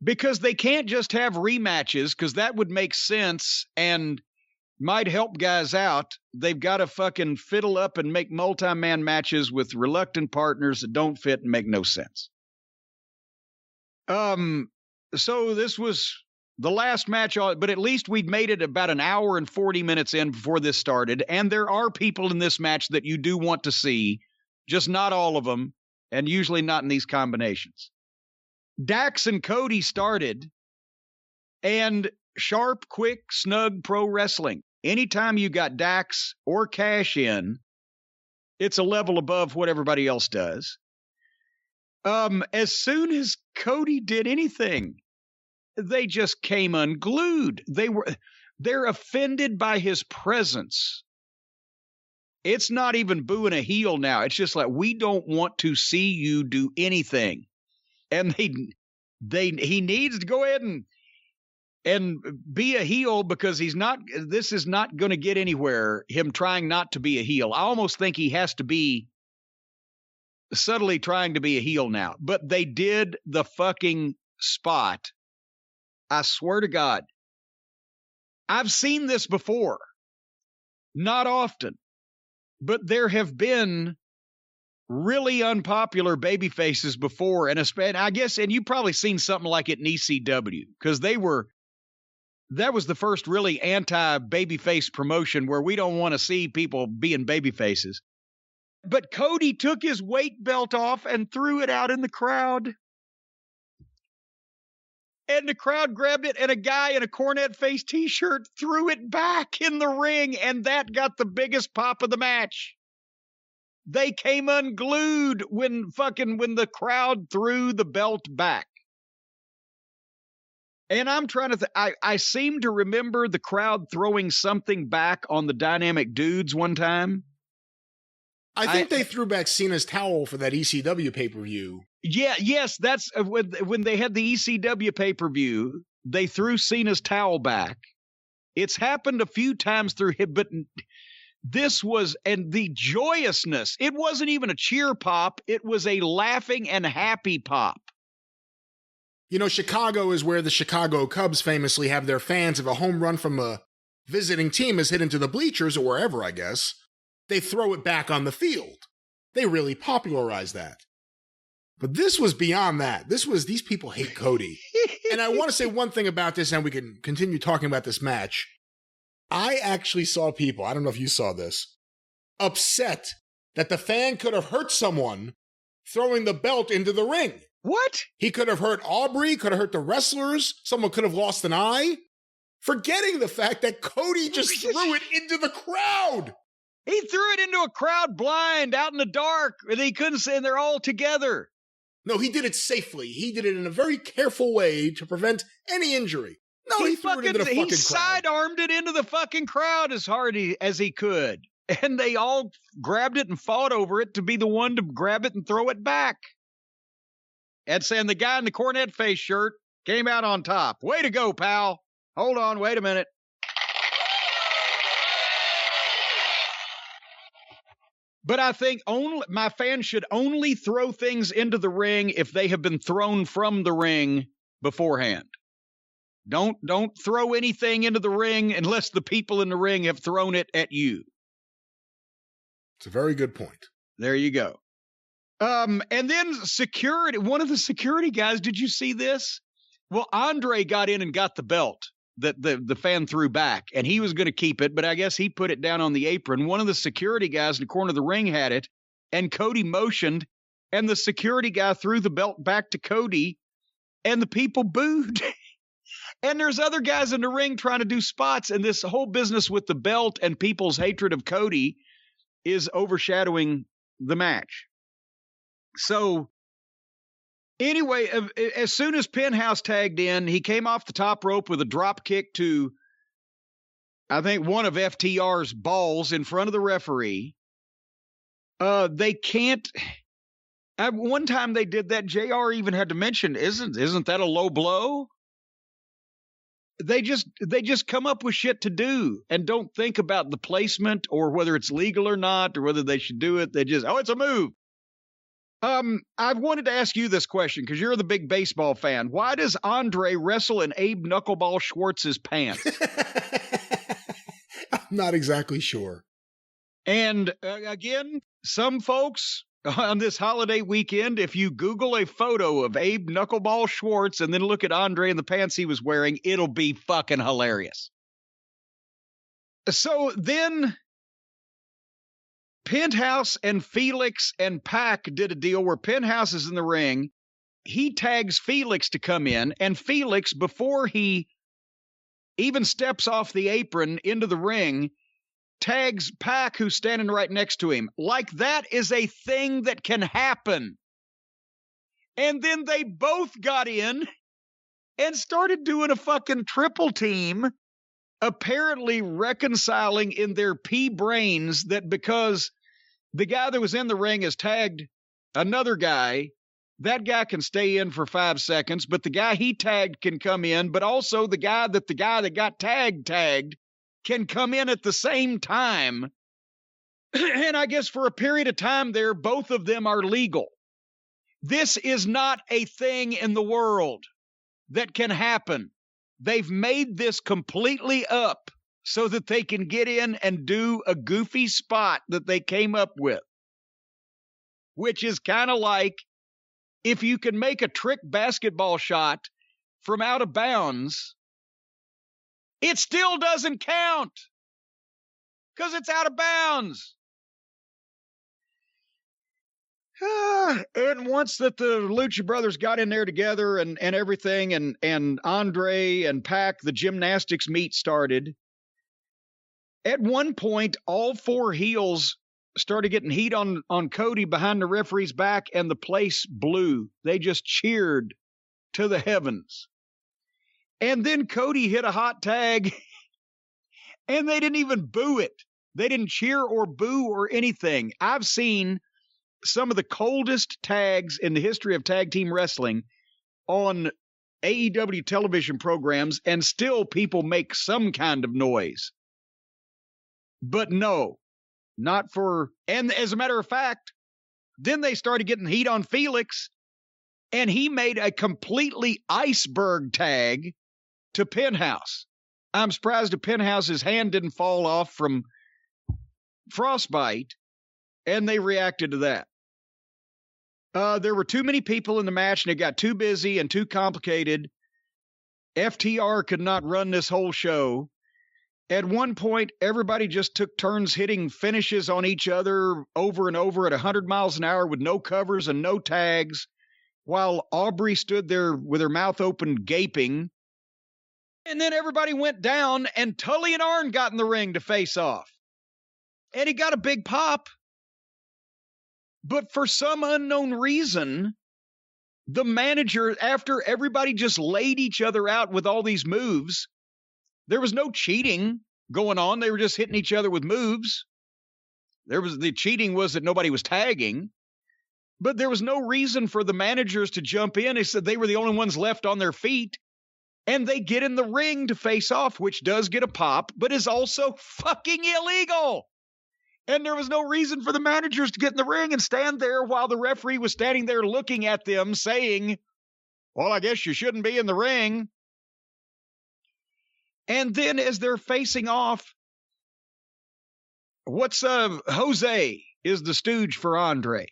Because they can't just have rematches, because that would make sense and might help guys out. They've got to fucking fiddle up and make multi-man matches with reluctant partners that don't fit and make no sense. So this was the last match, but at least we'd made it about an hour and 40 minutes in before this started. And there are people in this match that you do want to see, just not all of them, and usually not in these combinations. Dax and Cody started, and sharp, quick, snug pro wrestling. Anytime you got Dax or Cash in, it's a level above what everybody else does. As soon as Cody did anything, they just came unglued. They're offended by his presence. It's not even booing a heel now. It's just like, we don't want to see you do anything. And he needs to go ahead and be a heel, because this is not going to get anywhere, him trying not to be a heel. I almost think he has to be subtly trying to be a heel now. But they did the fucking spot. I swear to God. I've seen this before. Not often. But there have been really unpopular baby faces before, and I guess, and you've probably seen something like it in ECW, because that was the first really anti-babyface promotion where we don't want to see people being baby faces. But Cody took his weight belt off and threw it out in the crowd. And the crowd grabbed it, and a guy in a Cornette face t-shirt threw it back in the ring, and that got the biggest pop of the match. They came unglued when the crowd threw the belt back. And I'm trying to I seem to remember the crowd throwing something back on the Dynamic Dudes one time. I think they threw back Cena's towel for that ECW pay-per-view. Yeah, yes, that's when they had the ECW pay-per-view, they threw Cena's towel back. It's happened a few times through him, but this was, and the joyousness, it wasn't even a cheer pop, it was a laughing and happy pop. You know, Chicago is where the Chicago Cubs famously have their fans. If a home run from a visiting team is hit into the bleachers, or wherever, I guess, they throw it back on the field. They really popularized that. But this was beyond that. These people hate Cody. And I want to say one thing about this, and we can continue talking about this match. I actually saw people, I don't know if you saw this, upset that the fan could have hurt someone throwing the belt into the ring. What? He could have hurt Aubrey, could have hurt the wrestlers, someone could have lost an eye. Forgetting the fact that Cody just threw it into the crowd. He threw it into a crowd blind, out in the dark, and he couldn't say, and they're all together. No, he did it safely. He did it in a very careful way to prevent any injury. No, he threw it into the fucking crowd. He side-armed it into the fucking crowd as hard as he could. And they all grabbed it and fought over it to be the one to grab it and throw it back. And saying the guy in the Cornette face shirt came out on top. Way to go, pal. Hold on, wait a minute. But I think my fans should only throw things into the ring if they have been thrown from the ring beforehand. Don't throw anything into the ring unless the people in the ring have thrown it at you. It's a very good point. There you go. And then security, one of the security guys, did you see this? Well, Andre got in and got the belt that the fan threw back, and he was going to keep it, but I guess he put it down on the apron. One of the security guys in the corner of the ring had it, and Cody motioned, and the security guy threw the belt back to Cody, and the people booed. And there's other guys in the ring trying to do spots, and this whole business with the belt and people's hatred of Cody is overshadowing the match. So anyway, as soon as Penthouse tagged in, he came off the top rope with a drop kick to, I think, one of FTR's balls in front of the referee. They can't. At one time they did that. JR even had to mention, isn't that a low blow? They just come up with shit to do and don't think about the placement or whether it's legal or not or whether they should do it. They just, it's a move. I wanted to ask you this question because you're the big baseball fan. Why does Andre wrestle in Abe Knuckleball Schwartz's pants? I'm not exactly sure. And again, some folks on this holiday weekend, if you Google a photo of Abe Knuckleball Schwartz and then look at Andre and the pants he was wearing, it'll be fucking hilarious. So then Penthouse and Felix and Pac did a deal where Penthouse is in the ring. He tags Felix to come in, and Felix, before he even steps off the apron into the ring, tags Pac, who's standing right next to him. Like that is a thing that can happen. And then they both got in and started doing a fucking triple team, apparently reconciling in their pea brains that because the guy that was in the ring has tagged another guy, that guy can stay in for 5 seconds, but the guy he tagged can come in, but also the guy that got tagged can come in at the same time. And I guess for a period of time there, both of them are legal. This is not a thing in the world that can happen. They've made this completely up so that they can get in and do a goofy spot that they came up with, which is kind of like if you can make a trick basketball shot from out of bounds, it still doesn't count because it's out of bounds. And once that the Lucha Brothers got in there together and everything, and Andre and Pac, the gymnastics meet started, at one point, all four heels started getting heat on Cody behind the referee's back, and the place blew. They just cheered to the heavens. And then Cody hit a hot tag, and they didn't even boo it. They didn't cheer or boo or anything. I've seen some of the coldest tags in the history of tag team wrestling on AEW television programs, and still people make some kind of noise. But no, not for, and as a matter of fact, then they started getting heat on Felix, and he made a completely iceberg tag to Penthouse. I'm surprised that Penthouse's hand didn't fall off from frostbite, and they reacted to that. There were too many people in the match, and it got too busy and too complicated. FTR could not run this whole show. At one point, everybody just took turns hitting finishes on each other over and over at 100 miles an hour with no covers and no tags, while Aubrey stood there with her mouth open, gaping. And then everybody went down, and Tully and Arn got in the ring to face off. And he got a big pop. But for some unknown reason, the manager, after everybody just laid each other out with all these moves, there was no cheating going on. They were just hitting each other with moves. The cheating was that nobody was tagging, but there was no reason for the managers to jump in. They said they were the only ones left on their feet, and they get in the ring to face off, which does get a pop, but is also fucking illegal. And there was no reason for the managers to get in the ring and stand there while the referee was standing there looking at them saying, well, I guess you shouldn't be in the ring. And then as they're facing off, Jose is the stooge for Andre.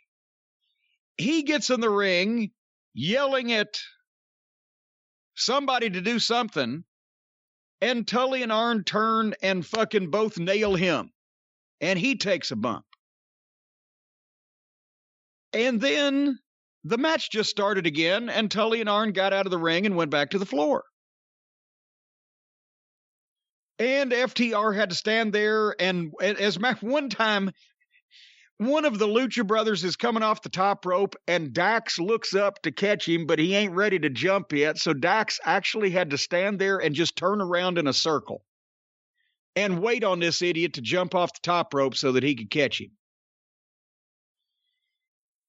He gets in the ring yelling at somebody to do something, and Tully and Arn turn and fucking both nail him. And he takes a bump. And then the match just started again, and Tully and Arn got out of the ring and went back to the floor. And FTR had to stand there, and as one time, one of the Lucha Brothers is coming off the top rope, and Dax looks up to catch him, but he ain't ready to jump yet, so Dax actually had to stand there and just turn around in a circle and wait on this idiot to jump off the top rope so that he could catch him.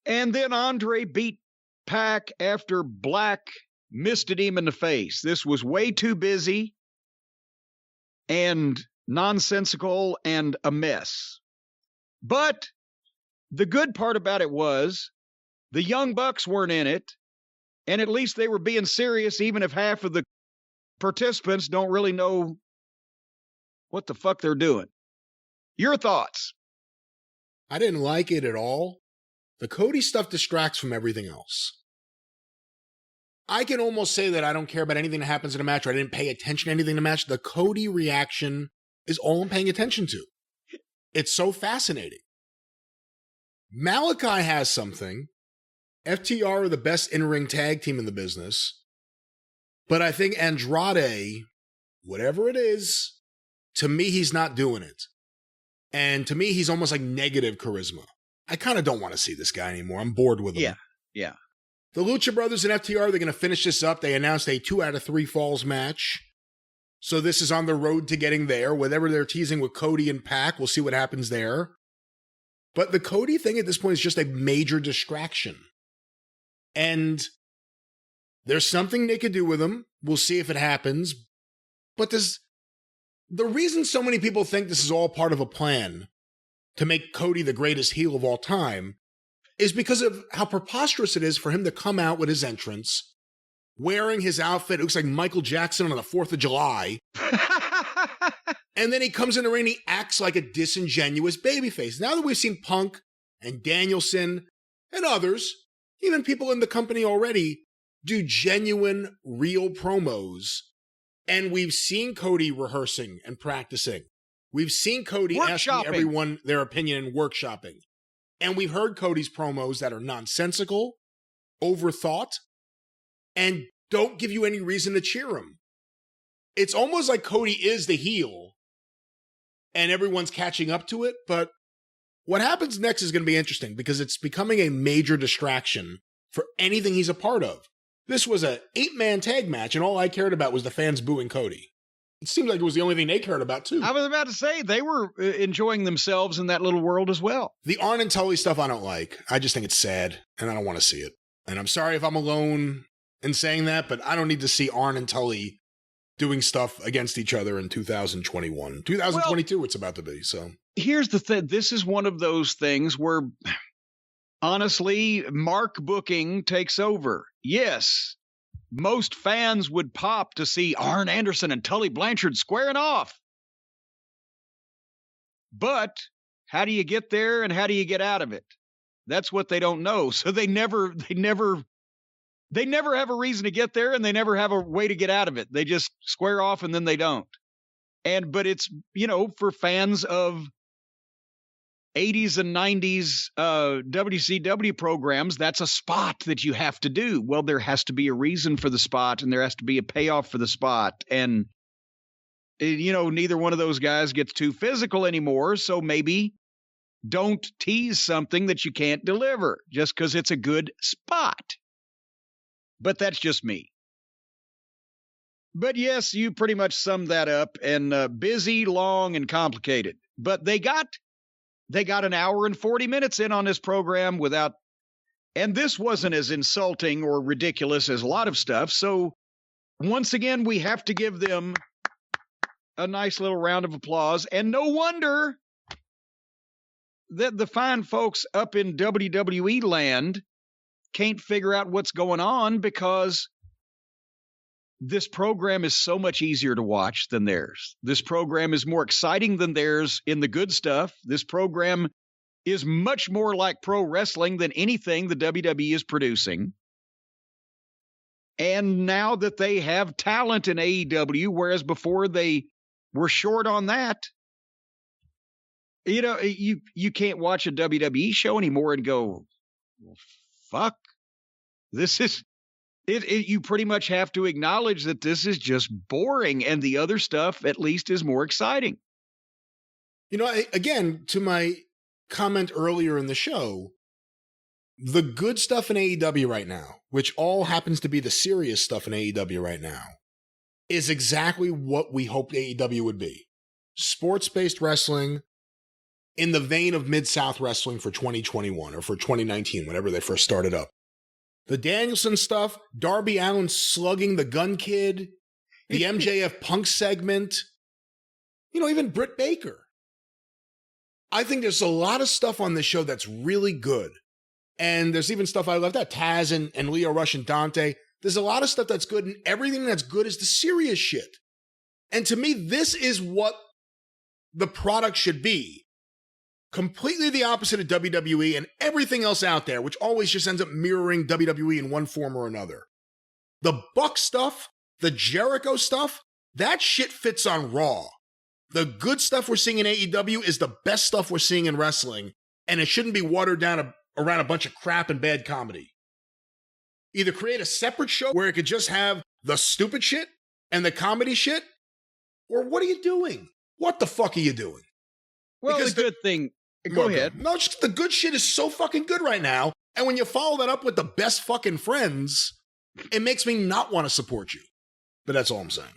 And then Andre beat Pac after Black misted him in the face. This was way too busy and nonsensical and a mess. But the good part about it was The Young Bucks weren't in it, and at least they were being serious, even if half of the participants don't really know what the fuck they're doing. Your thoughts? I didn't like it at all. The Cody stuff distracts from everything else. I can almost say that I don't care about anything that happens in a match, or I didn't pay attention to anything in the match. The Cody reaction is all I'm paying attention to. It's so fascinating. Malachi has something. FTR are the best in-ring tag team in the business. But I think Andrade, whatever it is, to me, he's not doing it. And to me, he's almost like negative charisma. I kind of don't want to see this guy anymore. I'm bored with him. Yeah. The Lucha Brothers and FTR, they're going to finish this up. They announced a 2 out of 3 falls match. So this is on the road to getting there. Whatever they're teasing with Cody and Pac, we'll see what happens there. But the Cody thing at this point is just a major distraction. And there's something they could do with him. We'll see if it happens. But the reason so many people think this is all part of a plan to make Cody the greatest heel of all time is because of how preposterous it is for him to come out with his entrance, wearing his outfit. It looks like Michael Jackson on the 4th of July. And then he comes in the ring and he acts like a disingenuous babyface. Now that we've seen Punk and Danielson and others, even people in the company already, do genuine, real promos, and we've seen Cody rehearsing and practicing. We've seen Cody asking everyone their opinion and workshopping. And we've heard Cody's promos that are nonsensical, overthought, and don't give you any reason to cheer him. It's almost like Cody is the heel, and everyone's catching up to it, but what happens next is going to be interesting because it's becoming a major distraction for anything he's a part of. This was an 8-man tag match, and all I cared about was the fans booing Cody. It seemed like it was the only thing they cared about, too. I was about to say, they were enjoying themselves in that little world as well. The Arn and Tully stuff I don't like. I just think it's sad, and I don't want to see it. And I'm sorry if I'm alone in saying that, but I don't need to see Arn and Tully doing stuff against each other in 2021. 2022 it's about to be, so. Here's the thing. This is one of those things where, honestly, mark booking takes over. Yes, most fans would pop to see Arn Anderson and Tully Blanchard squaring off. But how do you get there and how do you get out of it? That's what they don't know. So they never have a reason to get there, and they never have a way to get out of it. They just square off and then they don't. But it's, for fans of 80s and 90s WCW programs, that's a spot that you have to do. Well, there has to be a reason for the spot, and there has to be a payoff for the spot. And, neither one of those guys gets too physical anymore, so maybe don't tease something that you can't deliver just because it's a good spot. But that's just me. But yes, you pretty much summed that up, and busy, long, and complicated. But they got an hour and 40 minutes in on this program without, and this wasn't as insulting or ridiculous as a lot of stuff. So once again, we have to give them a nice little round of applause. And no wonder that the fine folks up in WWE land can't figure out what's going on, because this program is so much easier to watch than theirs. This program is more exciting than theirs in the good stuff. This program is much more like pro wrestling than anything the WWE is producing. And now that they have talent in AEW, whereas before they were short on that, you can't watch a WWE show anymore and go, well, fuck, this is it. You pretty much have to acknowledge that this is just boring, and the other stuff at least is more exciting. Again, to my comment earlier in the show, the good stuff in AEW right now, which all happens to be the serious stuff in AEW right now, is exactly what we hoped AEW would be. Sports-based wrestling in the vein of Mid-South wrestling for 2021 or for 2019, whenever they first started up. The Danielson stuff, Darby Allin slugging the Gun Kid, the MJF Punk segment, even Britt Baker. I think there's a lot of stuff on this show that's really good. And there's even stuff I left out. Taz and Leo Rush and Dante. There's a lot of stuff that's good, and everything that's good is the serious shit. And to me, this is what the product should be. Completely the opposite of WWE and everything else out there, which always just ends up mirroring WWE in one form or another. The Buck stuff, the Jericho stuff, that shit fits on Raw. The good stuff we're seeing in AEW is the best stuff we're seeing in wrestling, and it shouldn't be watered down around a bunch of crap and bad comedy. Either create a separate show where it could just have the stupid shit and the comedy shit, or what are you doing? What the fuck are you doing? Well, because the good thing... Go ahead. No, just the good shit is so fucking good right now, and when you follow that up with the best fucking friends, it makes me not want to support you. But that's all I'm saying.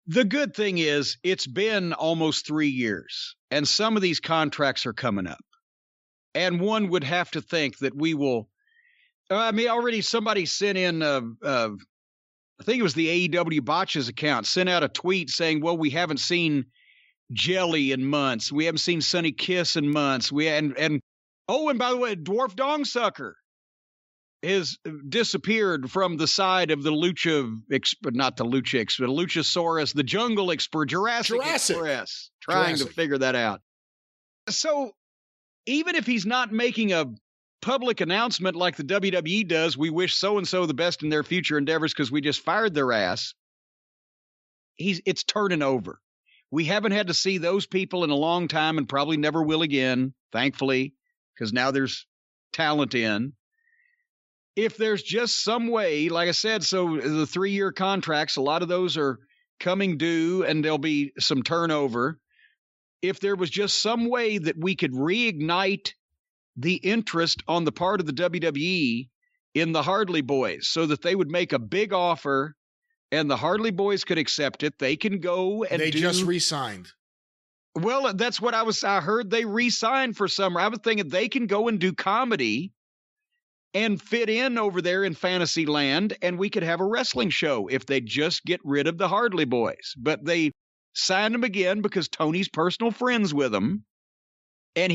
The good thing is, it's been almost 3 years, and some of these contracts are coming up. And one would have to think that we will... I mean, already somebody sent in, I think it was the AEW Botches account, sent out a tweet saying, well, we haven't seen Jelly in months. We haven't seen Sonny Kiss in months. And by the way, Dwarf Dong Sucker has disappeared from the side of the Luchasaurus, the Jungle Express, Jurassic Express, trying to figure that out. So even if he's not making a public announcement like the WWE does, we wish so-and-so the best in their future endeavors because we just fired their ass, it's turning over. We haven't had to see those people in a long time and probably never will again, thankfully, because now there's talent in. If there's just some way, like I said, so the 3-year contracts, a lot of those are coming due and there'll be some turnover. If there was just some way that we could reignite the interest on the part of the WWE in the Hardy Boys so that they would make a big offer and the Hardy Boys could accept it, they can go and They just re-signed. Well, that's what I heard they re-signed for summer. I was thinking they can go and do comedy and fit in over there in Fantasyland, and we could have a wrestling show if they just get rid of the Hardy Boys. But they signed them again because Tony's personal friends with them, and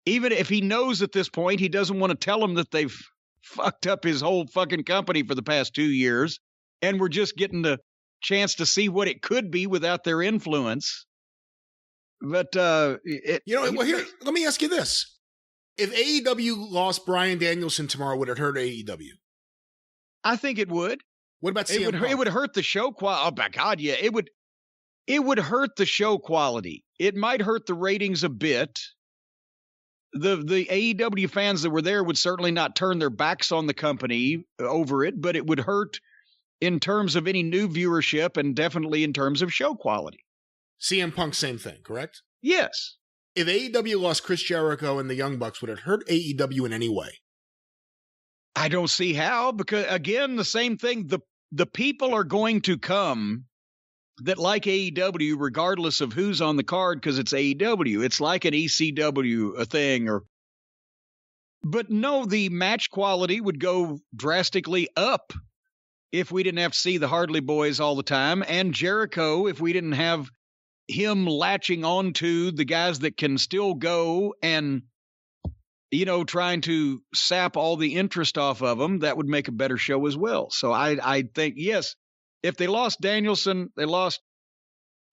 even if he knows at this point, he doesn't want to tell them that they've fucked up his whole fucking company for the past 2 years, and we're just getting the chance to see what it could be without their influence. But, let me ask you this. If AEW lost Bryan Danielson tomorrow, would it hurt AEW? I think it would. What about CM Punk? It would hurt the show quality. Oh, my God, yeah. It would hurt the show quality. It might hurt the ratings a bit. The AEW fans that were there would certainly not turn their backs on the company over it, but it would hurt in terms of any new viewership and definitely in terms of show quality. CM Punk, same thing, correct? Yes. If AEW lost Chris Jericho and the Young Bucks, would it hurt AEW in any way? I don't see how, because, again, the same thing. The people are going to come that like AEW regardless of who's on the card because it's AEW. It's like an ECW thing. But no, the match quality would go drastically up if we didn't have to see the Hardy Boys all the time, and Jericho if we didn't have him latching on to the guys that can still go and, trying to sap all the interest off of them. That would make a better show as well. So I think, yes, if they lost Danielson, they lost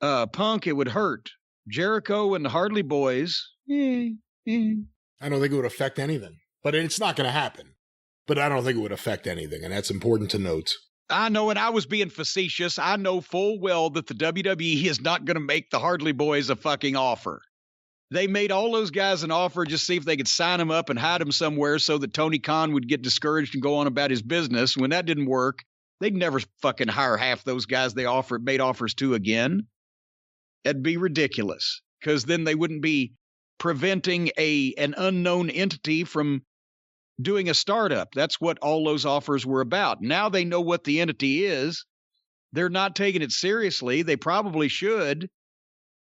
Punk, it would hurt. Jericho and the Hardy Boys. I don't think it would affect anything, but it's not going to happen. But I don't think it would affect anything, and that's important to note. I know, and I was being facetious. I know full well that the WWE is not going to make the Hardy Boys a fucking offer. They made all those guys an offer just to see if they could sign them up and hide them somewhere so that Tony Khan would get discouraged and go on about his business. When that didn't work, they'd never fucking hire half those guys they made offers to again. That'd be ridiculous, because then they wouldn't be preventing an unknown entity from doing a startup. That's what all those offers were about. Now they know what the entity is. They're not taking it seriously. They probably should.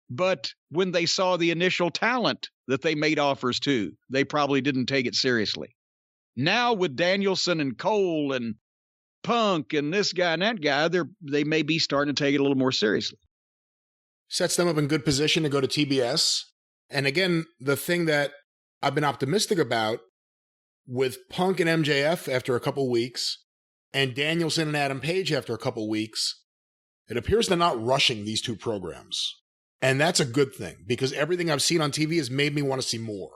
But when they saw the initial talent that they made offers to, they probably didn't take it seriously. Now with Danielson and Cole and Punk and this guy and that guy, they may be starting to take it a little more seriously. Sets them up in good position to go to TBS. And again, the thing that I've been optimistic about with Punk and MJF after a couple weeks, and Danielson and Adam Page after a couple weeks, it appears they're not rushing these two programs. And that's a good thing, because everything I've seen on TV has made me want to see more.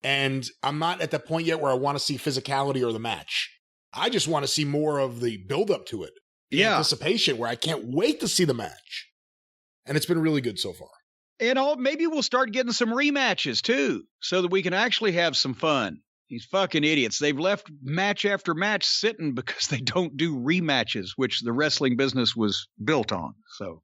And I'm not at the point yet where I want to see physicality or the match. I just want to see more of the build-up to it. The anticipation, where I can't wait to see the match. And it's been really good so far. And maybe we'll start getting some rematches, too, so that we can actually have some fun. These fucking idiots. They've left match after match sitting because they don't do rematches, which the wrestling business was built on. So